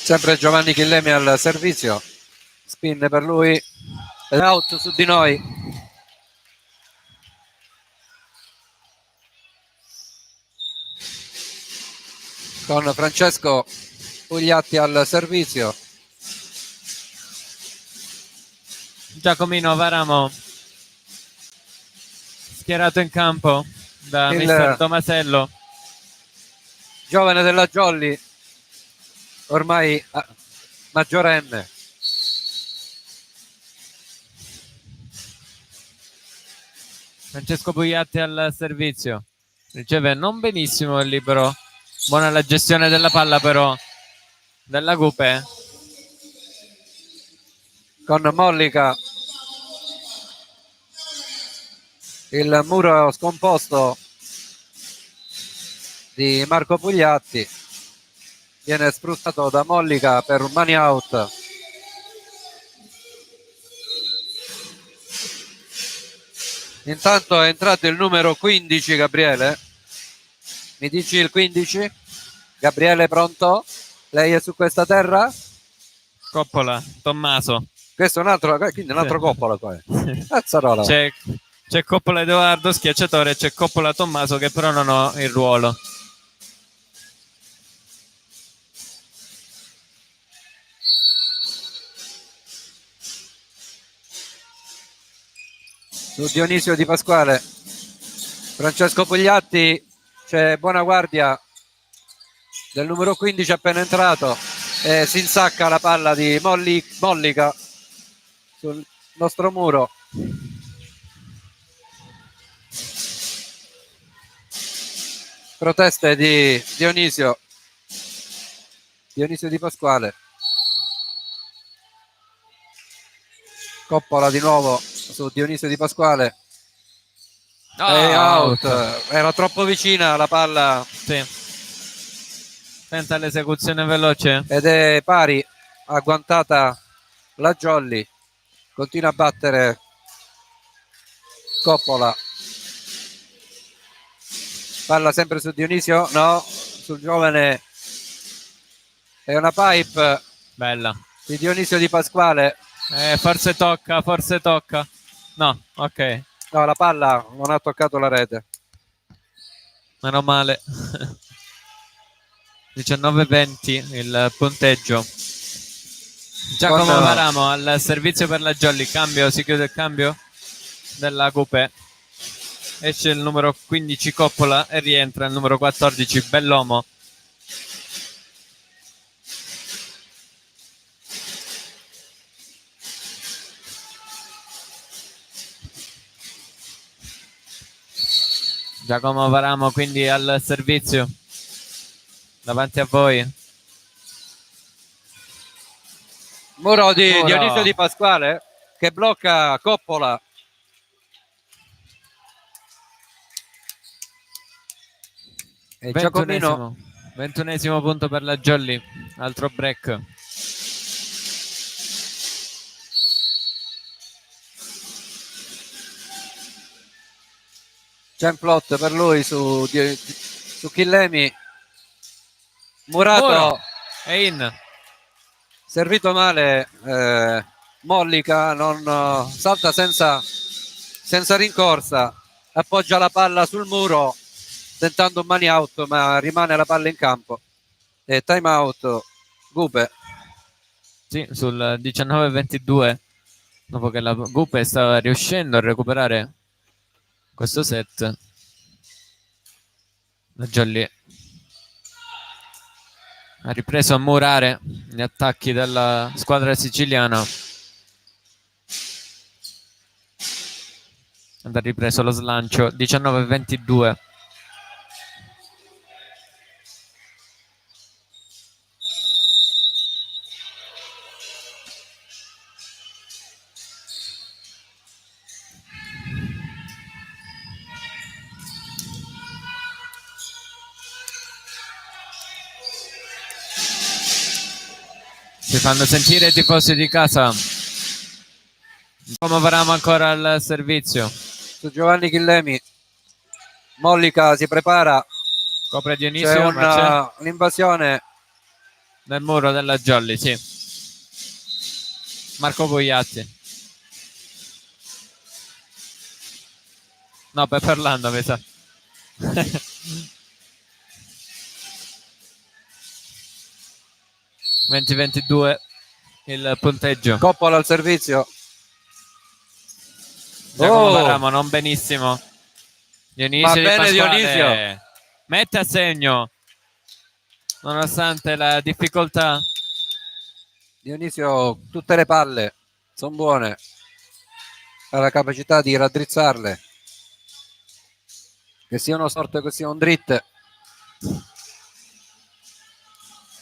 Sempre Giovanni Chillemi al servizio. Spin per lui. Out su di noi. Con Francesco Pugliatti al servizio. Giacomino Varamo schierato in campo da mister Tomasello. Giovane della Jolly, ormai maggiorenne. Francesco Pugliatti al servizio. Riceve non benissimo il libero. Buona la gestione della palla però della Gupe. Con Mollica. Il muro scomposto di Marco Pugliatti viene sfruttato da Mollica per un money out. Intanto è entrato il numero 15, Gabriele. Mi dici il 15? Gabriele, pronto? Lei è su questa terra? Coppola, Tommaso. Questo è un altro, quindi un altro Coppola qua. Cazzarola. C'è Coppola Edoardo schiacciatore, c'è Coppola Tommaso che però non ho il ruolo. Su Dionisio Di Pasquale. Francesco Pugliatti, c'è buona guardia del numero 15 appena entrato e si insacca la palla di Mollica sul nostro muro. proteste di Dionisio Di Pasquale. Coppola di nuovo su Dionisio Di Pasquale. E out. Era troppo vicina la palla. Sì. Tenta l'esecuzione veloce. Ed è pari, agguantata la Jolly. Continua a battere Coppola. Palla sempre su Dionisio, no, sul giovane. È una pipe Bella. di Dionisio Di Pasquale. Forse tocca. No, ok. No, la palla non ha toccato la rete. Meno male. 19-20 il punteggio. Giacomo Varamo al servizio per la Jolly. Cambio, si chiude il cambio della Coupé. Esce il numero 15 Coppola e rientra il numero 14 Bellomo. Giacomo Varamo quindi al servizio davanti a voi. Muro di Dionisio Di Pasquale che blocca Coppola. E Giacomino. 21esimo punto per la Jolly, altro break. Gemplot per lui su Chillemi. Murato è in. Servito male, Mollica non salta senza rincorsa, appoggia la palla sul muro tentando un money out, ma rimane la palla in campo. E time out Gupe. Sì, sul 19-22, dopo che la Gupe stava riuscendo a recuperare questo set, la Jolly ha ripreso a murare gli attacchi della squadra siciliana ed ha ripreso lo slancio. 19-22. Si fanno sentire i tifosi di casa. Come Varamo ancora al servizio. Su Giovanni Chillemi. Mollica si prepara. Copre Dionisio. C'è un'invasione nel muro della Jolly, sì. Marco Pugliatti. No, per Ferlando mi sa. 20-22 il punteggio. Coppola al servizio. Giacomo Varamo non benissimo. Dionisio Di Pasquale Dionisio mette a segno nonostante la difficoltà. Dionisio, tutte le palle sono buone, ha la capacità di raddrizzarle, che siano sorte che siano dritte.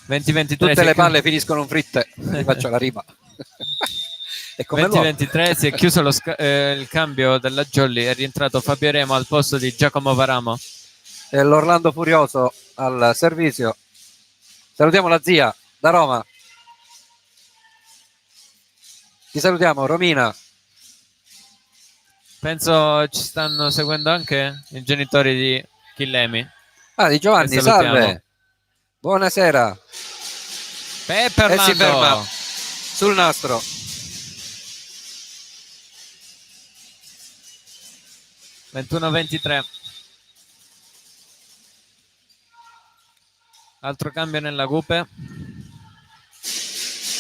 20-23 tutte le palle finiscono fritte. Vi faccio la rima. 20-23 si è chiuso il cambio della Jolly, è rientrato Fabio Remo al posto di Giacomo Varamo. E l'Orlando Furioso al servizio. Salutiamo la zia da Roma. Ti salutiamo, Romina. Penso ci stanno seguendo anche i genitori di Chillemi. Ah, di Giovanni, salve. Buonasera. E si ferma sul nastro. (21-23). Altro cambio nella Coupé.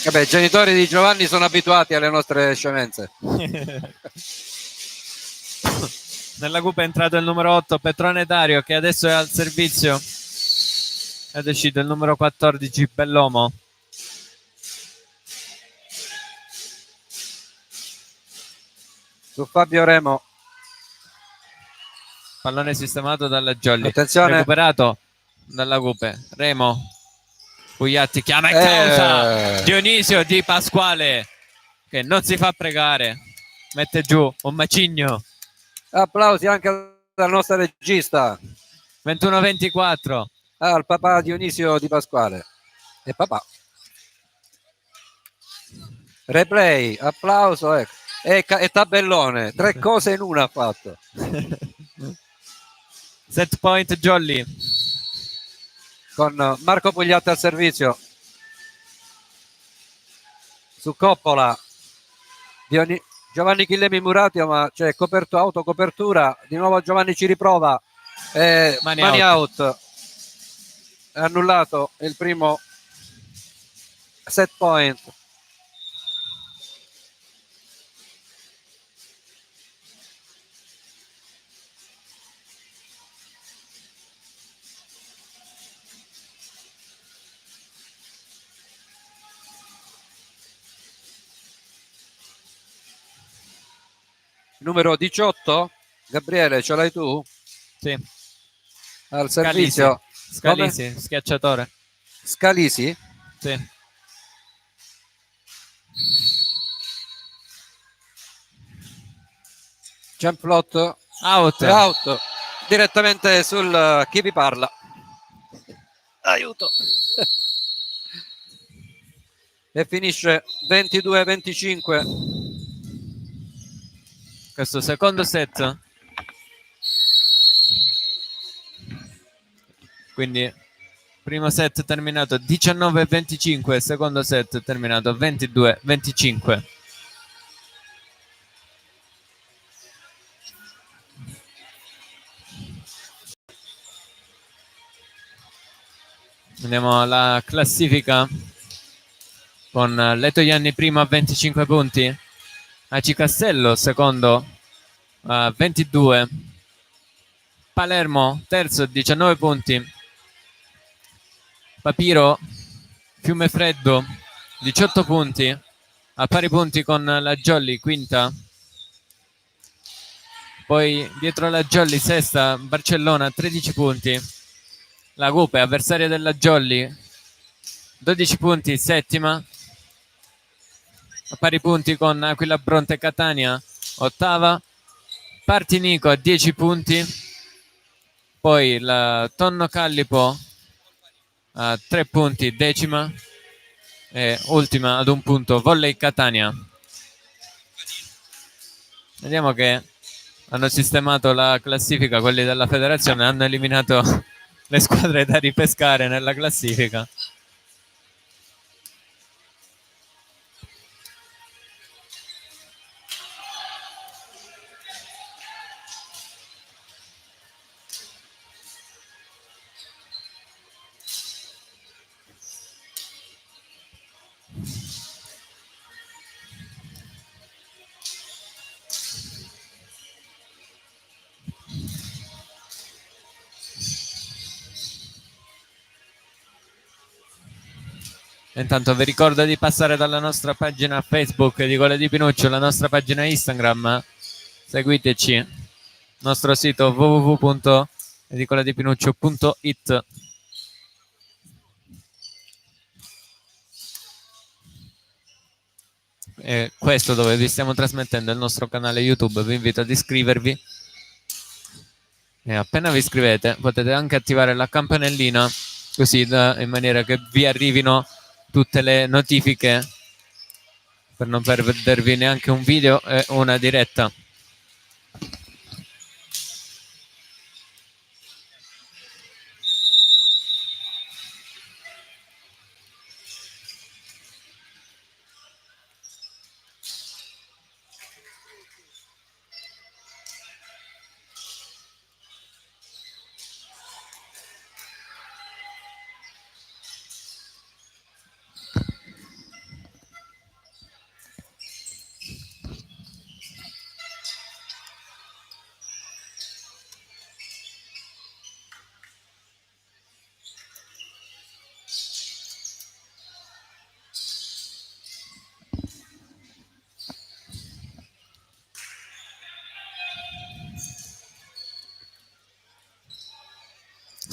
Vabbè, i genitori di Giovanni sono abituati alle nostre scemenze. Nella Coupé è entrato il numero 8 Petrone Dario, che adesso è al servizio, ed è uscito il numero 14 Bellomo. Su Fabio Remo. Pallone sistemato dalla Jolly. Attenzione. Recuperato dalla Cupe. Remo. Pugliatti chiama in causa Dionisio Di Pasquale, che non si fa pregare. Mette giù un macigno. Applausi anche dal nostro regista. 21-24. Al papà Dionisio Di Pasquale. E papà. Replay, applauso, ecco. E tabellone, 3 cose in una ha fatto. Set point Jolly. Con Marco Pugliatti al servizio. Su Coppola. Giovanni Chillemi Muratio, ma c'è autocopertura. Di nuovo Giovanni ci riprova. Mani out. È annullato il primo set point. Numero 18, Gabriele, ce l'hai tu? Sì. Al servizio. Scalisi, schiacciatore. Scalisi? Sì. Jump flot. Out. Direttamente sul chi vi parla. Aiuto. E finisce 22-25. Questo secondo set. Quindi primo set terminato 19-25, secondo set terminato 22-25. Andiamo alla classifica con Leto Ianni primo a 25 punti, Aci Castello secondo a 22, Palermo terzo a 19 punti, Papiro Fiumefreddo 18 punti, a pari punti con la Jolly quinta, poi dietro la Jolly sesta Barcellona 13 punti, la Cupe avversaria della Jolly 12 punti settima, a pari punti con Aquila Bronte Catania ottava, Partinico a 10 punti, poi la Tonno Callipo a 3 punti decima e ultima ad un punto Volley Catania. Vediamo che hanno sistemato la classifica, quelli della federazione hanno eliminato le squadre da ripescare nella classifica. Intanto vi ricordo di passare dalla nostra pagina Facebook di Colle di Pinuccio, la nostra pagina Instagram, seguiteci, nostro sito www.edicoladipinuccio.it. E questo dove vi stiamo trasmettendo il nostro canale YouTube, vi invito ad iscrivervi e appena vi iscrivete potete anche attivare la campanellina così in maniera che vi arrivino tutte le notifiche per non perdervi neanche un video e una diretta.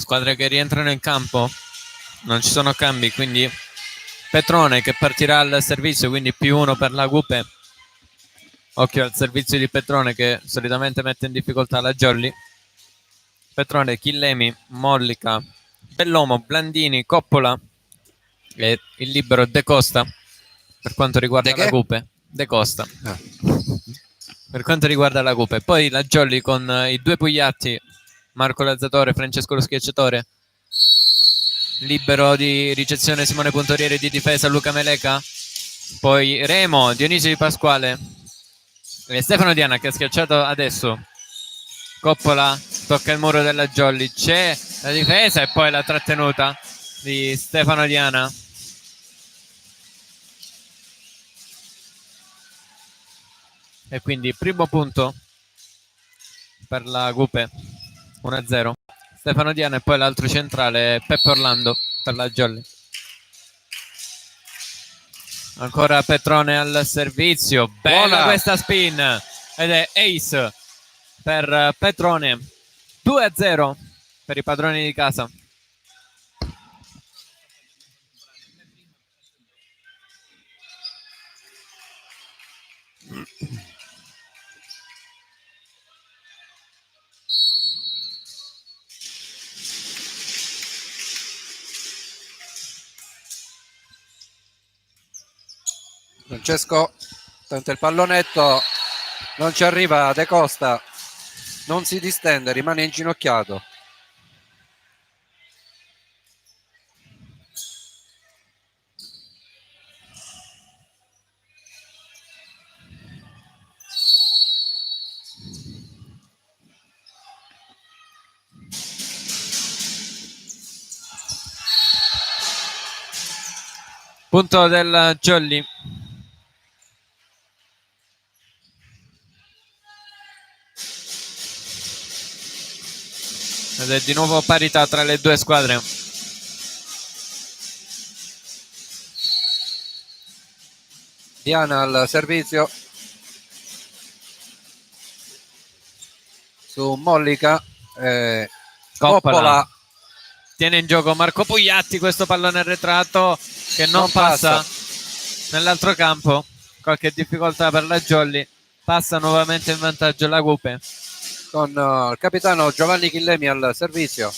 squadre che rientrano in campo, non ci sono cambi, quindi Petrone che partirà al servizio, quindi +1 per la Gupe. Occhio al servizio di Petrone che solitamente mette in difficoltà la Jolly. Petrone, Chillemi, Mollica, Bellomo, Blandini, Coppola e il libero De Costa per quanto riguarda la Gupe. De Costa. Per quanto riguarda la Gupe. Poi la Jolly con i due Pugliatti, Marco Lazzatore, Francesco lo Schiacciatore. Libero di ricezione Simone Puntorieri, di difesa Luca Meleca. Poi Remo, Dionisio Di Pasquale e Stefano Diana che ha schiacciato adesso. Coppola tocca il muro della Jolly, c'è la difesa e poi la trattenuta di Stefano Diana. E quindi primo punto per la Gupe, 1-0. Stefano Diana e poi l'altro centrale Peppe Orlando per la Jolly. Ancora Petrone al servizio, bella buona questa spin ed è ace per Petrone, 2-0 per i padroni di casa. Francesco tenta il pallonetto, non ci arriva De Costa, non si distende, rimane inginocchiato. Punto del Jolly. Ed è di nuovo parità tra le due squadre. Diana al servizio su Mollica, Coppola tiene in gioco Marco Pugliatti, questo pallone arretrato che non passa nell'altro campo, qualche difficoltà per la Jolly, passa nuovamente in vantaggio la Gupe con il capitano Giovanni Chillemi al servizio.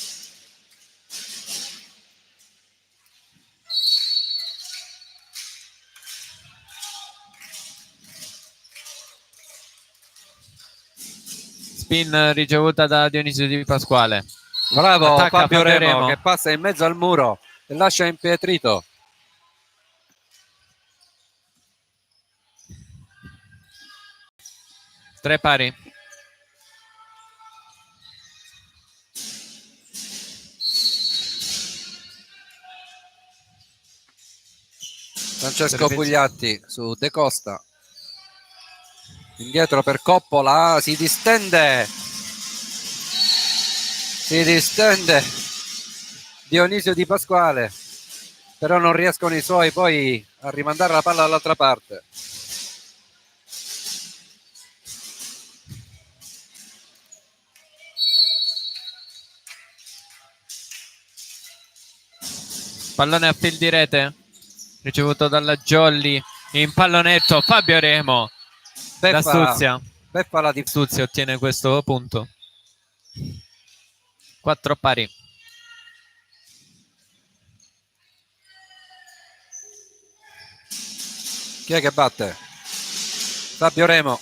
Spin ricevuta da Dionisio Di Pasquale. Bravo. Attacca Fabio Remo che passa in mezzo al muro e lascia impietrito. Tre pari. Francesco Pugliatti su De Costa, indietro per Coppola, si distende Dionisio Di Pasquale, però non riescono i suoi poi a rimandare la palla dall'altra parte. Pallone a fil di rete ricevuto dalla Jolly, in pallonetto Fabio Remo da Stuzia. Stuzia ottiene questo punto. 4 pari. Chi è che batte? Fabio Remo.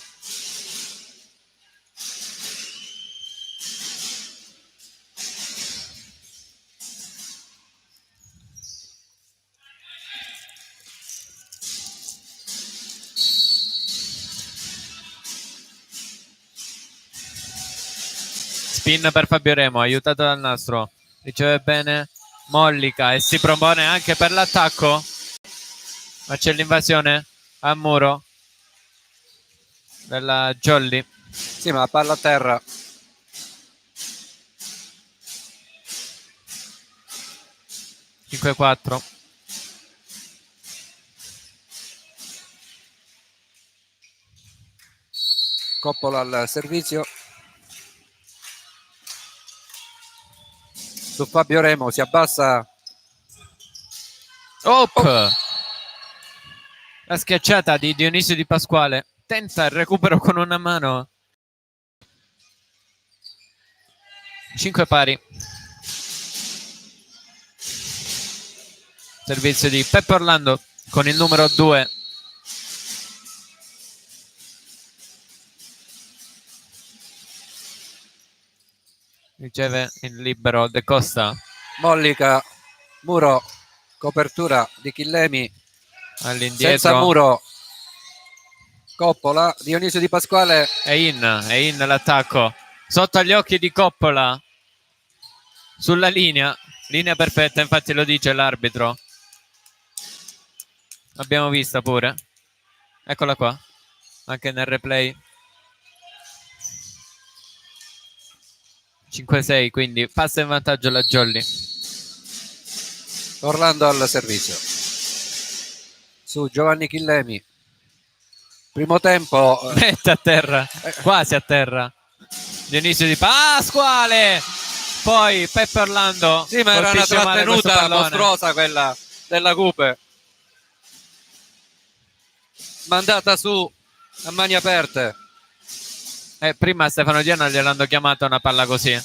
Spin per Fabio Remo, aiutato dal nastro, riceve bene Mollica e si propone anche per l'attacco, ma c'è l'invasione a muro della Jolly. Sì, ma palla a terra. (5-4). Coppola al servizio. su Fabio Remo, si abbassa. La schiacciata di Dionisio Di Pasquale, tenta il recupero con una mano. 5 pari. Servizio di Peppe Orlando con il numero 2. Riceve in libero De Costa. Mollica, Muro, copertura di Chillemi, All'indietro. senza Muro, Coppola, Dionisio Di Pasquale. È in l'attacco. Sotto agli occhi di Coppola. Sulla linea perfetta, infatti lo dice l'arbitro. L'abbiamo vista pure. Eccola qua, anche nel replay. 5-6, quindi passa in vantaggio la Jolly. Orlando al servizio. Su Giovanni Chillemi. Primo tempo. Mette a terra, quasi a terra. Dionisio Di Pasquale. Poi Peppe Orlando. Sì, ma era una trattenuta mostruosa quella della Coupe. Mandata su a mani aperte. Prima Stefano Diana gliel'hanno chiamata una palla così.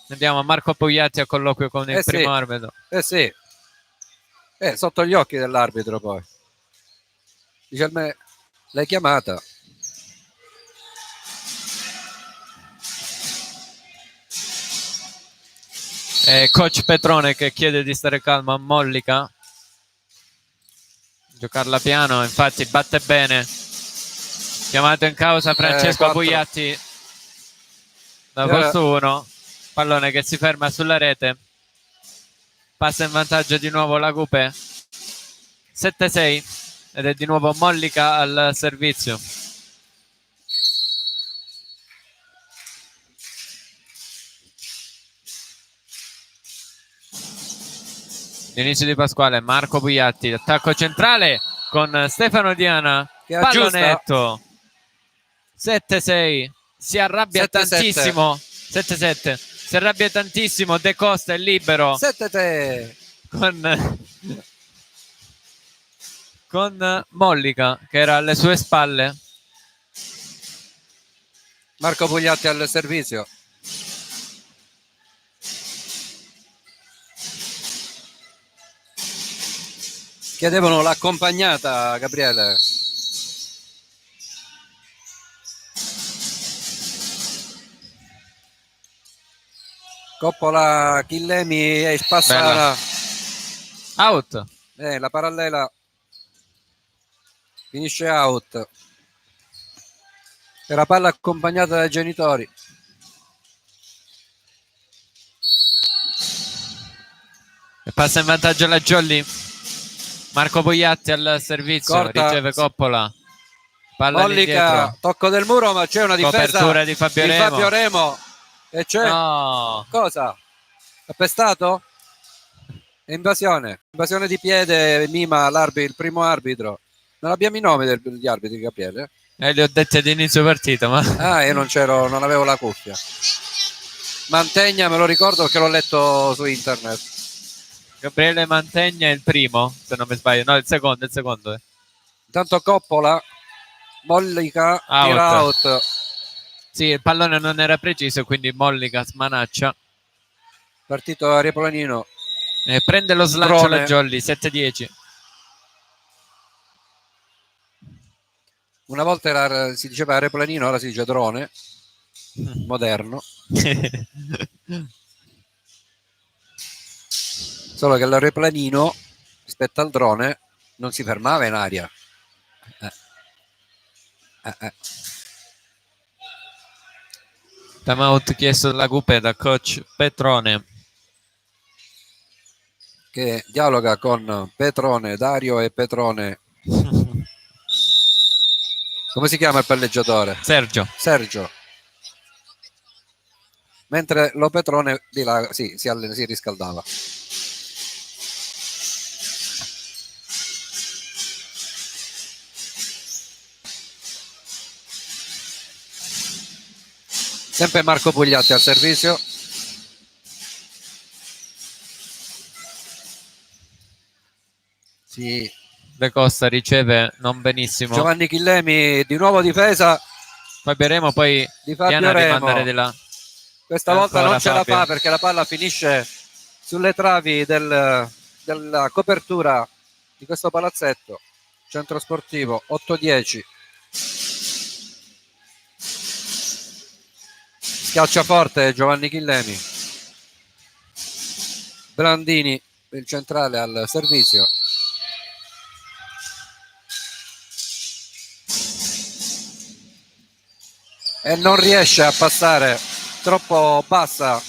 Andiamo a Marco Pugliatti a colloquio con il primo arbitro. Sì. Sotto gli occhi dell'arbitro poi. Dice a me, l'hai chiamata. Coach Petrone che chiede di stare calmo a Mollica. Giocarla piano, infatti batte bene. Chiamato in causa Francesco Pugliatti da posto 1. Pallone che si ferma sulla rete. Passa in vantaggio di nuovo la Coupe. 7-6 ed è di nuovo Mollica al servizio. Dionisio Di Pasquale, Marco Pugliatti, attacco centrale con Stefano Diana, pallonetto. 7-6, si arrabbia 7-7. tantissimo. 7-7, si arrabbia tantissimo. De Costa è libero 7-3 con Mollica che era alle sue spalle. Marco Pugliatti al servizio. Chiedevano l'accompagnata, Gabriele. Coppola, Chillemi e Spassana. Out. La parallela finisce out. Era palla accompagnata dai genitori. E passa in vantaggio la Jolly. Marco Pugliatti al servizio. Corta. Riceve Coppola. Palla Mollica, tocco del muro, ma c'è una difesa. Copertura di Fabio Remo. E c'è cosa? Appestato? Invasione di piede, mima il primo arbitro. Non abbiamo i nomi degli arbitri, Gabriele? Li ho detti ad inizio partita, ma io non avevo la cuffia. Mantegna, me lo ricordo perché l'ho letto su internet. Gabriele Mantegna è il primo, se non mi sbaglio. No, il secondo. Intanto Coppola, Mollica, tira out. Sì, il pallone non era preciso, quindi Mollica smanaccia. Partito a Replanino. Prende lo slancio la Jolly, 7-10. Una volta si diceva aeroplanino, ora si dice drone. Moderno. Solo che l'aeroplanino rispetto al drone non si fermava in aria. Timeout chiesto dalla Coupe da coach Petrone, che dialoga con Petrone, Dario e Petrone. Come si chiama il palleggiatore? Sergio. Mentre lo Petrone di là si riscaldava. Sempre Marco Pugliatti al servizio. Sì. De Costa riceve non benissimo. Giovanni Chillemi di nuovo difesa. Fabio Remo poi di viene Fabio a rimandare Remo. di là. Questa volta non ce la Fabio fa perché la palla finisce sulle travi della copertura di questo palazzetto. Centro sportivo 8-10. Schiaccia forte Giovanni Chillemi. Blandini, il centrale al servizio. E non riesce a passare, troppo bassa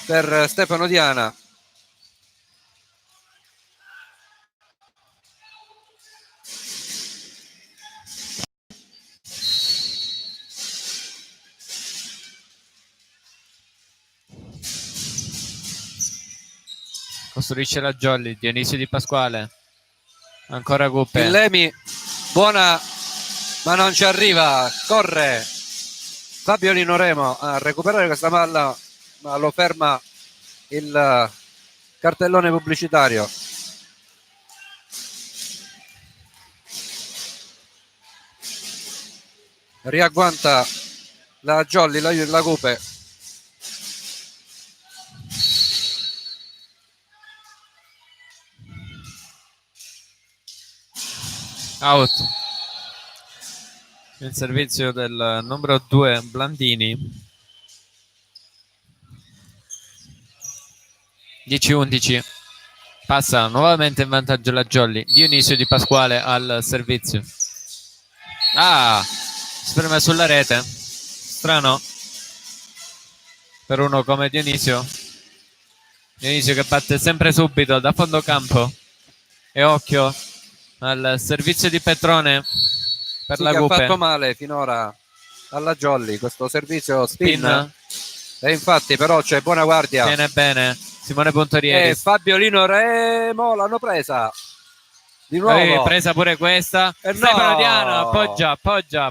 per Stefano Diana. Costruisce la Jolly, Dionisio Di Pasquale, ancora Guppe. Chillemi, buona, ma non ci arriva, corre Fabio Lino Remo a recuperare questa palla, ma lo ferma il cartellone pubblicitario. Riagguanta la Jolly, la Gupe. Out. Il servizio del numero 2 Blandini. 10-11. Passa nuovamente in vantaggio la Jolly. Dionisio Di Pasquale al servizio. Spreme sulla rete. Strano per uno come Dionisio. Dionisio che batte sempre subito da fondo campo. E occhio al servizio di Petrone per Sì, la che Gupe. ha fatto male finora alla Jolly questo servizio spin. E infatti però c'è buona guardia. Viene bene Simone Pontorieri. E Fabio Lino Remo l'hanno presa di nuovo. Presa pure questa. Stefano no! Diana appoggia,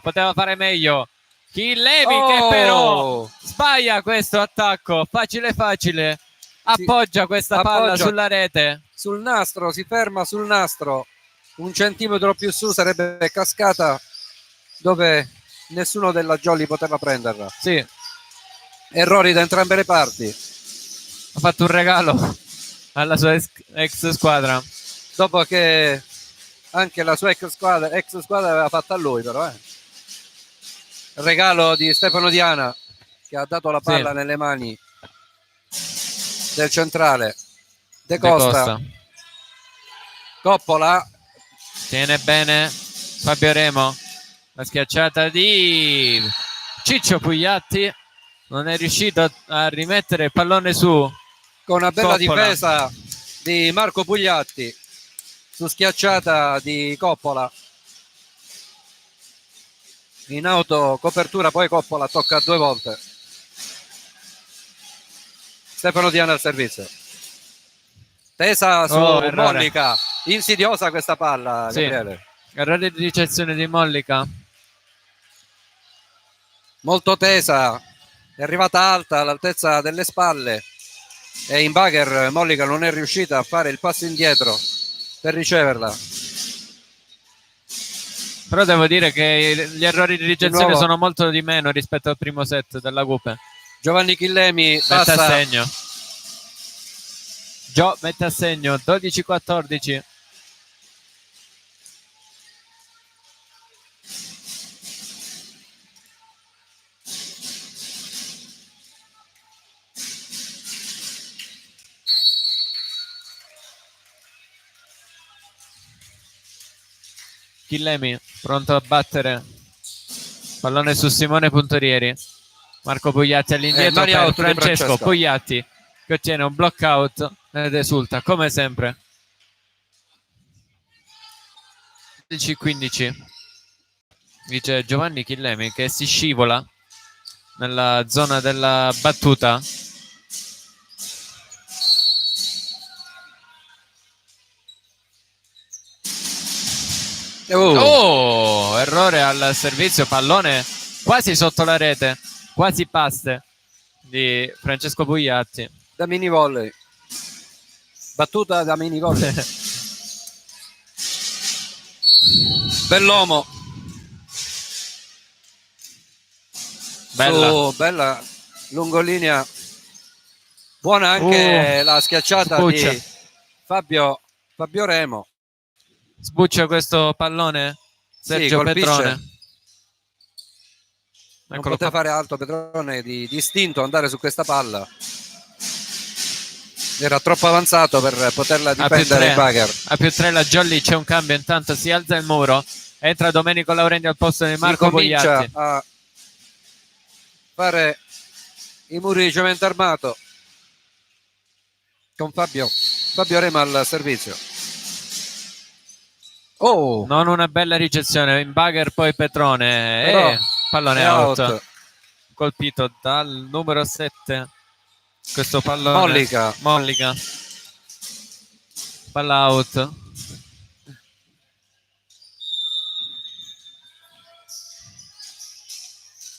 poteva fare meglio. Chillemi che però sbaglia questo attacco, facile. Appoggia questa palla sulla rete. Sul nastro, si ferma sul nastro. Un centimetro più su sarebbe cascata dove nessuno della Jolly poteva prenderla. Sì. Errori da entrambe le parti. Ha fatto un regalo alla sua ex squadra. Dopo che anche la sua ex squadra aveva fatto a lui, però. Regalo di Stefano Diana che ha dato la palla nelle mani del centrale. De Costa. Coppola. Tiene bene Fabio Remo. La schiacciata di Ciccio Pugliatti. Non è riuscito a rimettere il pallone su. Con una bella Coppola. difesa di Marco Pugliatti su schiacciata di Coppola. In autocopertura poi Coppola tocca 2 volte. Stefano Diana al servizio. Tesa su Mollica. Insidiosa questa palla, Gabriele. Errore di ricezione di Mollica. Molto tesa. È arrivata alta all'altezza delle spalle. E in bugger Mollica non è riuscita a fare il passo indietro per riceverla. Però devo dire che gli errori di ricezione sono molto di meno rispetto al primo set della Gupe. Giovanni Chillemi mette a segno. Mette a segno 12-14. Chillemi pronto a battere. Pallone su Simone Puntorieri. Marco Pugliatti all'indietro per Francesco Pugliatti che ottiene un block out ed esulta come sempre. 15 dice Giovanni Chillemi che si scivola nella zona della battuta. Errore al servizio, pallone quasi sotto la rete. quasi passe di Francesco Pugliatti. Da mini volley. Battuta da mini volley. Bell'uomo. Bella. Bella lungolinea. Buona anche la schiacciata sbuccia. di Fabio Remo. Sbuccia questo pallone Sergio colpisce. Petrone. Non Eccolo poteva qua. fare altro Petrone di istinto andare su questa palla. Era troppo avanzato per poterla difendere il Bagher. A più 3 la Jolly, c'è un cambio, intanto si alza il muro, entra Domenico Laurendi al posto di Marco comincia Pugliatti a fare i muri di cemento armato con Fabio Remo al servizio. Non una bella ricezione in Bagher, poi Petrone. Però pallone out. Colpito dal numero 7. Questo pallone Mollica. Palla out.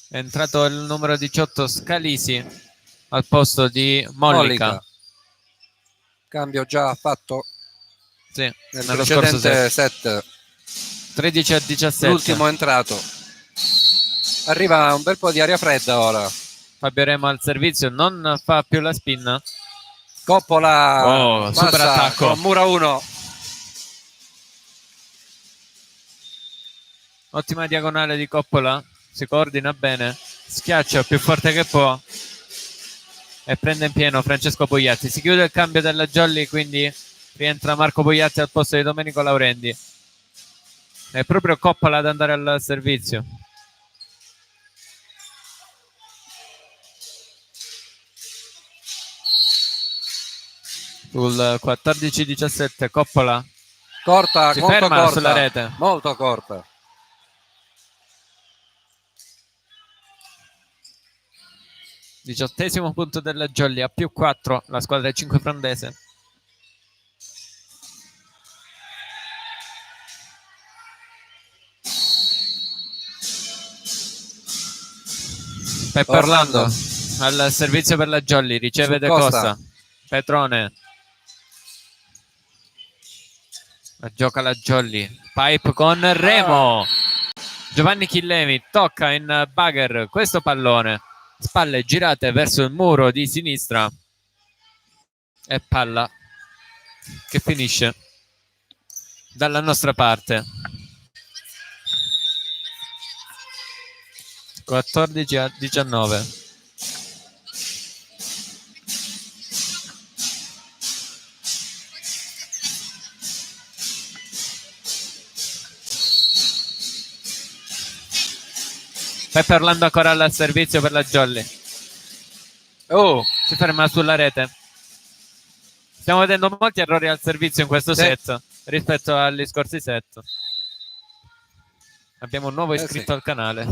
È entrato il numero 18 Scalisi al posto di Mollica. Cambio già fatto nel nello precedente set. 13-17. L'ultimo entrato. Arriva un bel po' di aria fredda ora. Fabio Remo al servizio, non fa più la spin. Coppola super attacco con mura 1. Ottima diagonale di Coppola, si coordina bene, schiaccia più forte che può e prende in pieno Francesco Pugliatti. Si chiude il cambio della Jolly, quindi rientra Marco Pugliatti al posto di Domenico Laurendi. È proprio Coppola ad andare al servizio. Sul 14-17 Coppola corta, si molto ferma corta, sulla rete, molto corta. Diciottesimo punto della Jolly, a più 4 la squadra 5 frondese. Peppe Orlando al servizio per la Jolly, riceve De Costa. Petrone gioca la Jolly, pipe con Remo. Giovanni Chillemi tocca in Bagher questo pallone, spalle girate verso il muro di sinistra e palla che finisce dalla nostra parte. 14-19. Peppe Orlando ancora al servizio per la Jolly. Si ferma sulla rete. Stiamo vedendo molti errori al servizio in questo set rispetto agli scorsi set. Abbiamo un nuovo iscritto al canale.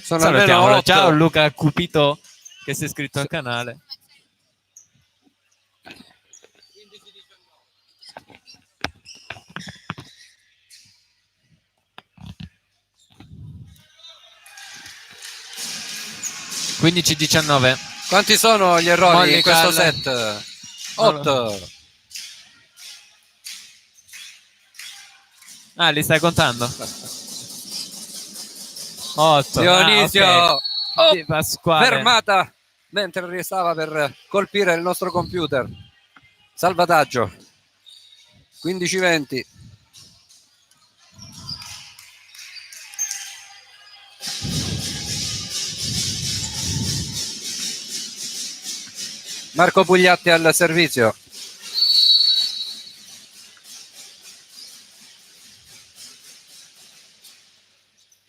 Salutiamolo. Ciao Luca Cupito che si è iscritto al canale. (15-19). Quanti sono gli errori in questo set? 8. Li stai contando? 8. Dionisio Pasquale. fermata mentre stava per colpire il nostro computer. Salvataggio. 15-20. Marco Pugliatti al servizio.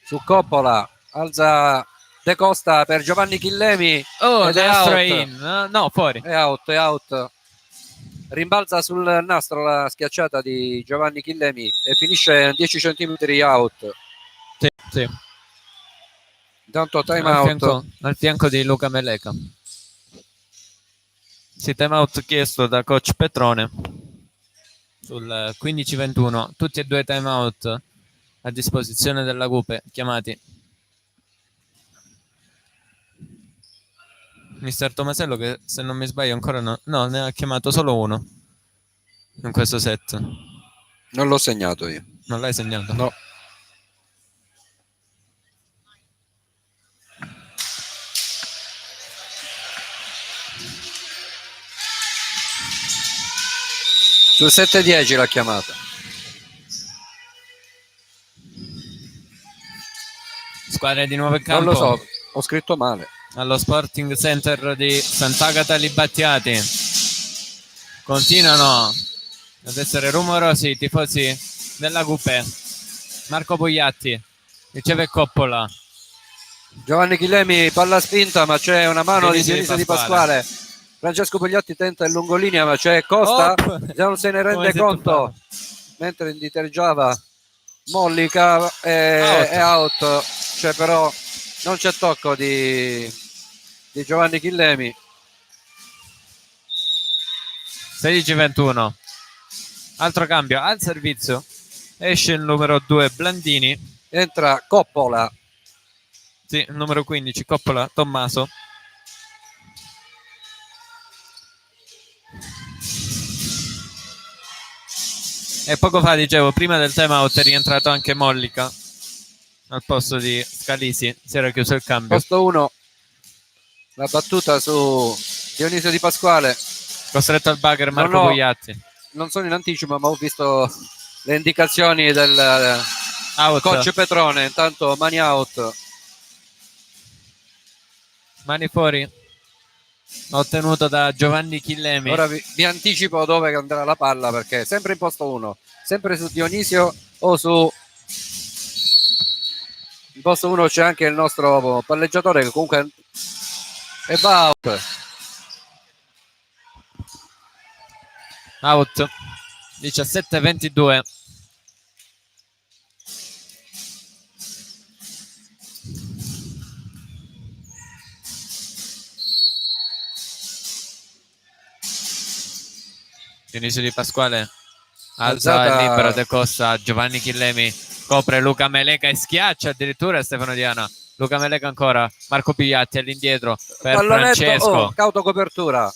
Su Coppola alza De Costa per Giovanni Chillemi ed è out. No, fuori. È out. Rimbalza sul nastro la schiacciata di Giovanni Chillemi e finisce a 10 cm out. Sì. Intanto time out al fianco di Luca Meleca. Sì, time out chiesto da coach Petrone sul 15-21. Tutti e due time out a disposizione della Cupe chiamati. mister Tomasello, che se non mi sbaglio ancora no, ne ha chiamato solo uno in questo set. Non l'ho segnato io. Non l'hai segnato? No. Sul 7-10 l'ha chiamata. Squadre di nuovo in campo. Non lo so, ho scritto male. Allo Sporting Center di Sant'Agata Libattiati continuano ad essere rumorosi i tifosi della Coupé. Marco Pugliatti riceve Coppola. Giovanni Chillemi, palla spinta, ma c'è una mano di Dionisio Di Pasquale. Francesco Pugliatti tenta il lungolinea, ma c'è Costa, già non se ne rende conto, mentre indietreggiava Mollica è out. Cioè, però non c'è tocco di Giovanni Chillemi. 16-21. Altro cambio al servizio. Esce il numero 2 Blandini. Entra Coppola. Sì, il numero 15 Coppola Tommaso. E poco fa dicevo, prima del time out è rientrato anche Mollica al posto di Scalisi, si era chiuso il cambio. Posto 1, la battuta su Dionisio Di Pasquale. Costretto al bugger Marco Pugliatti. Non sono in anticipo, ma ho visto le indicazioni del coach Petrone. Intanto mani out. Mani fuori. Ottenuto da Giovanni Chillemi. Ora vi anticipo dove andrà la palla, perché sempre in posto 1, sempre su Dionisio o su... In posto 1 c'è anche il nostro palleggiatore che comunque e va out. Out. 17-22. Dionisio Di Pasquale alza il libero De Costa. Giovanni Chillemi copre Luca Meleca e schiaccia addirittura Stefano Diana. Luca Meleca ancora, Marco Pigliatti all'indietro per pallonetto, Francesco. Cauto copertura.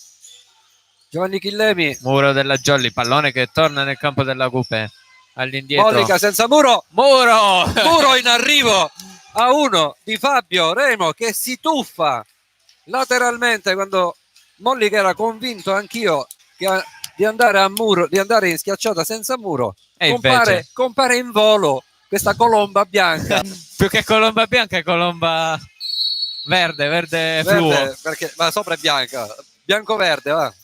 Giovanni Chillemi. Muro della Jolly, pallone che torna nel campo della Coupé. All'indietro. Mollica senza Muro. Muro in arrivo a 1 di Fabio Remo che si tuffa lateralmente quando Mollica era convinto anch'io di andare a Muro, di andare in schiacciata senza Muro. Compare in volo questa colomba bianca. Più che colomba bianca è colomba verde fluo. Perché, ma sopra è bianca, bianco-verde, va.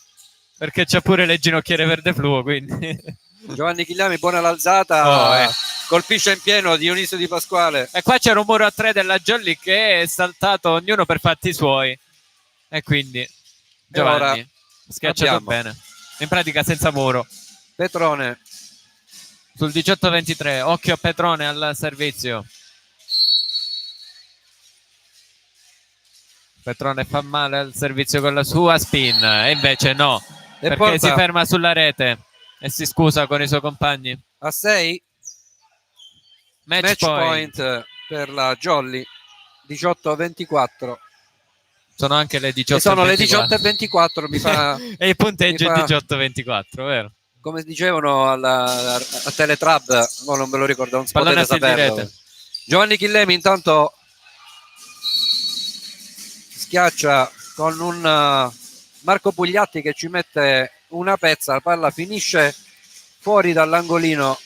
Perché c'è pure le ginocchiere verde fluo, quindi. Giovanni Chillemi, buona l'alzata, colpisce in pieno Dionisio Di Pasquale. E qua c'era un muro a 3 della Jolly che è saltato ognuno per fatti suoi. E quindi Giovanni schiacciato bene. In pratica senza Muro. Petrone. Sul 18-23, occhio a Petrone al servizio. Petrone fa male al servizio con la sua spin, e invece no, perché si ferma sulla rete e si scusa con i suoi compagni. A 6. Match point per la Jolly. 18-24. Sono anche le 18:24. Sono le 18:24, mi fa. E il punteggio è 18-24, vero? Come dicevano a Teletrab, non me lo ricordo, non si potete saperlo. Giovanni Chillemi intanto schiaccia con un Marco Pugliatti che ci mette una pezza, la palla finisce fuori dall'angolino.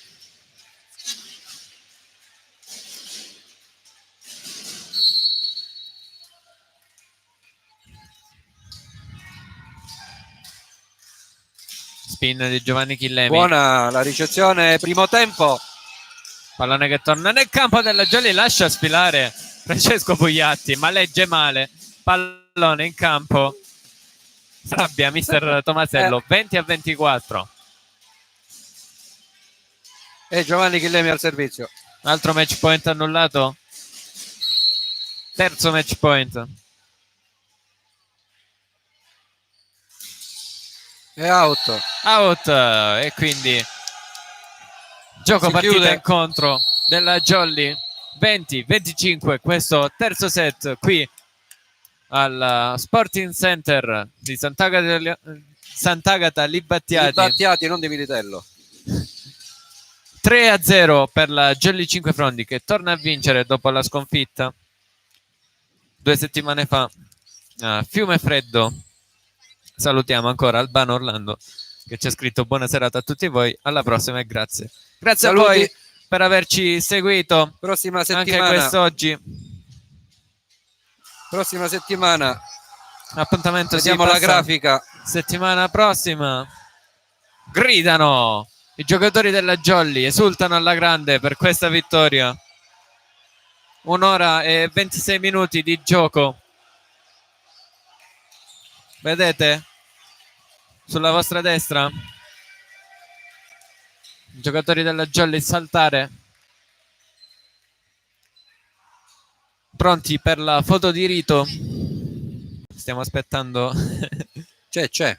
Spin di Giovanni Chillemi. Buona la ricezione, primo tempo. Pallone che torna nel campo della Jolly, lascia sfilare Francesco Pugliatti, ma legge male. Pallone in campo. Sabbia mister Tomasello. 20-24. E Giovanni Chillemi al servizio. Altro match point annullato. Terzo match point. È out. E quindi gioco si partita chiude. incontro della Jolly. 20-25 questo terzo set qui al Sporting Center di Sant'Agata Libattiati. Battiati, non di Militello. 3-0 per la Gelli 5 Frondi, che torna a vincere dopo la sconfitta 2 settimane fa a Fiume Freddo. Salutiamo ancora Albano Orlando, che ci ha scritto buona serata a tutti voi, alla prossima e grazie. Grazie Saluti. a voi per averci seguito Prossima anche settimana. quest'oggi. Prossima settimana. Appuntamento, vediamo la grafica. Settimana prossima. Gridano i giocatori della Jolly, esultano alla grande per questa vittoria. 1 ora e 26 minuti di gioco. Vedete sulla vostra destra i giocatori della Jolly saltare, pronti per la foto di rito. Stiamo aspettando c'è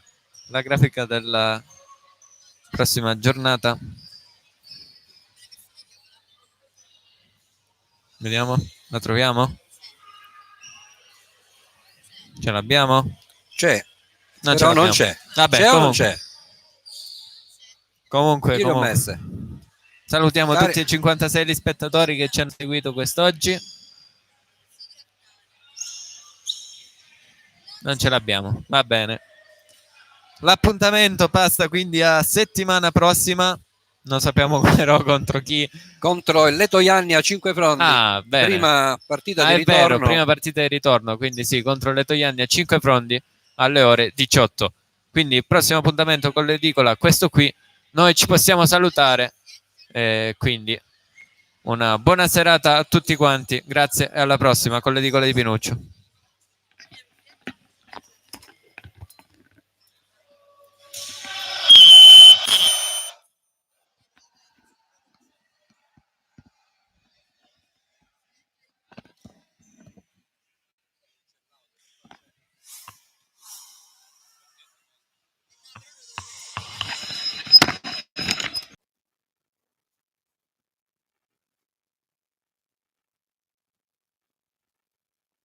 la grafica della prossima giornata. Vediamo, la troviamo? Ce l'abbiamo? C'è. Non Però ce non l'abbiamo. c'è. Vabbè, c'è o non comunque. c'è? Comunque, Chi l'ho comunque. messe? Salutiamo Cari- tutti i 56 spettatori che ci hanno seguito quest'oggi. Non ce l'abbiamo, va bene. L'appuntamento passa quindi a settimana prossima. Non sappiamo però contro chi. Contro il Letojanni a 5 Frondi. Ah, bene. Prima partita di È ritorno. vero, prima partita di ritorno. Quindi sì, contro Letojanni a 5 Frondi alle ore 18. Quindi il prossimo appuntamento con l'edicola, questo qui. Noi ci possiamo salutare. Quindi una buona serata a tutti quanti. Grazie e alla prossima con l'edicola di Pinuccio.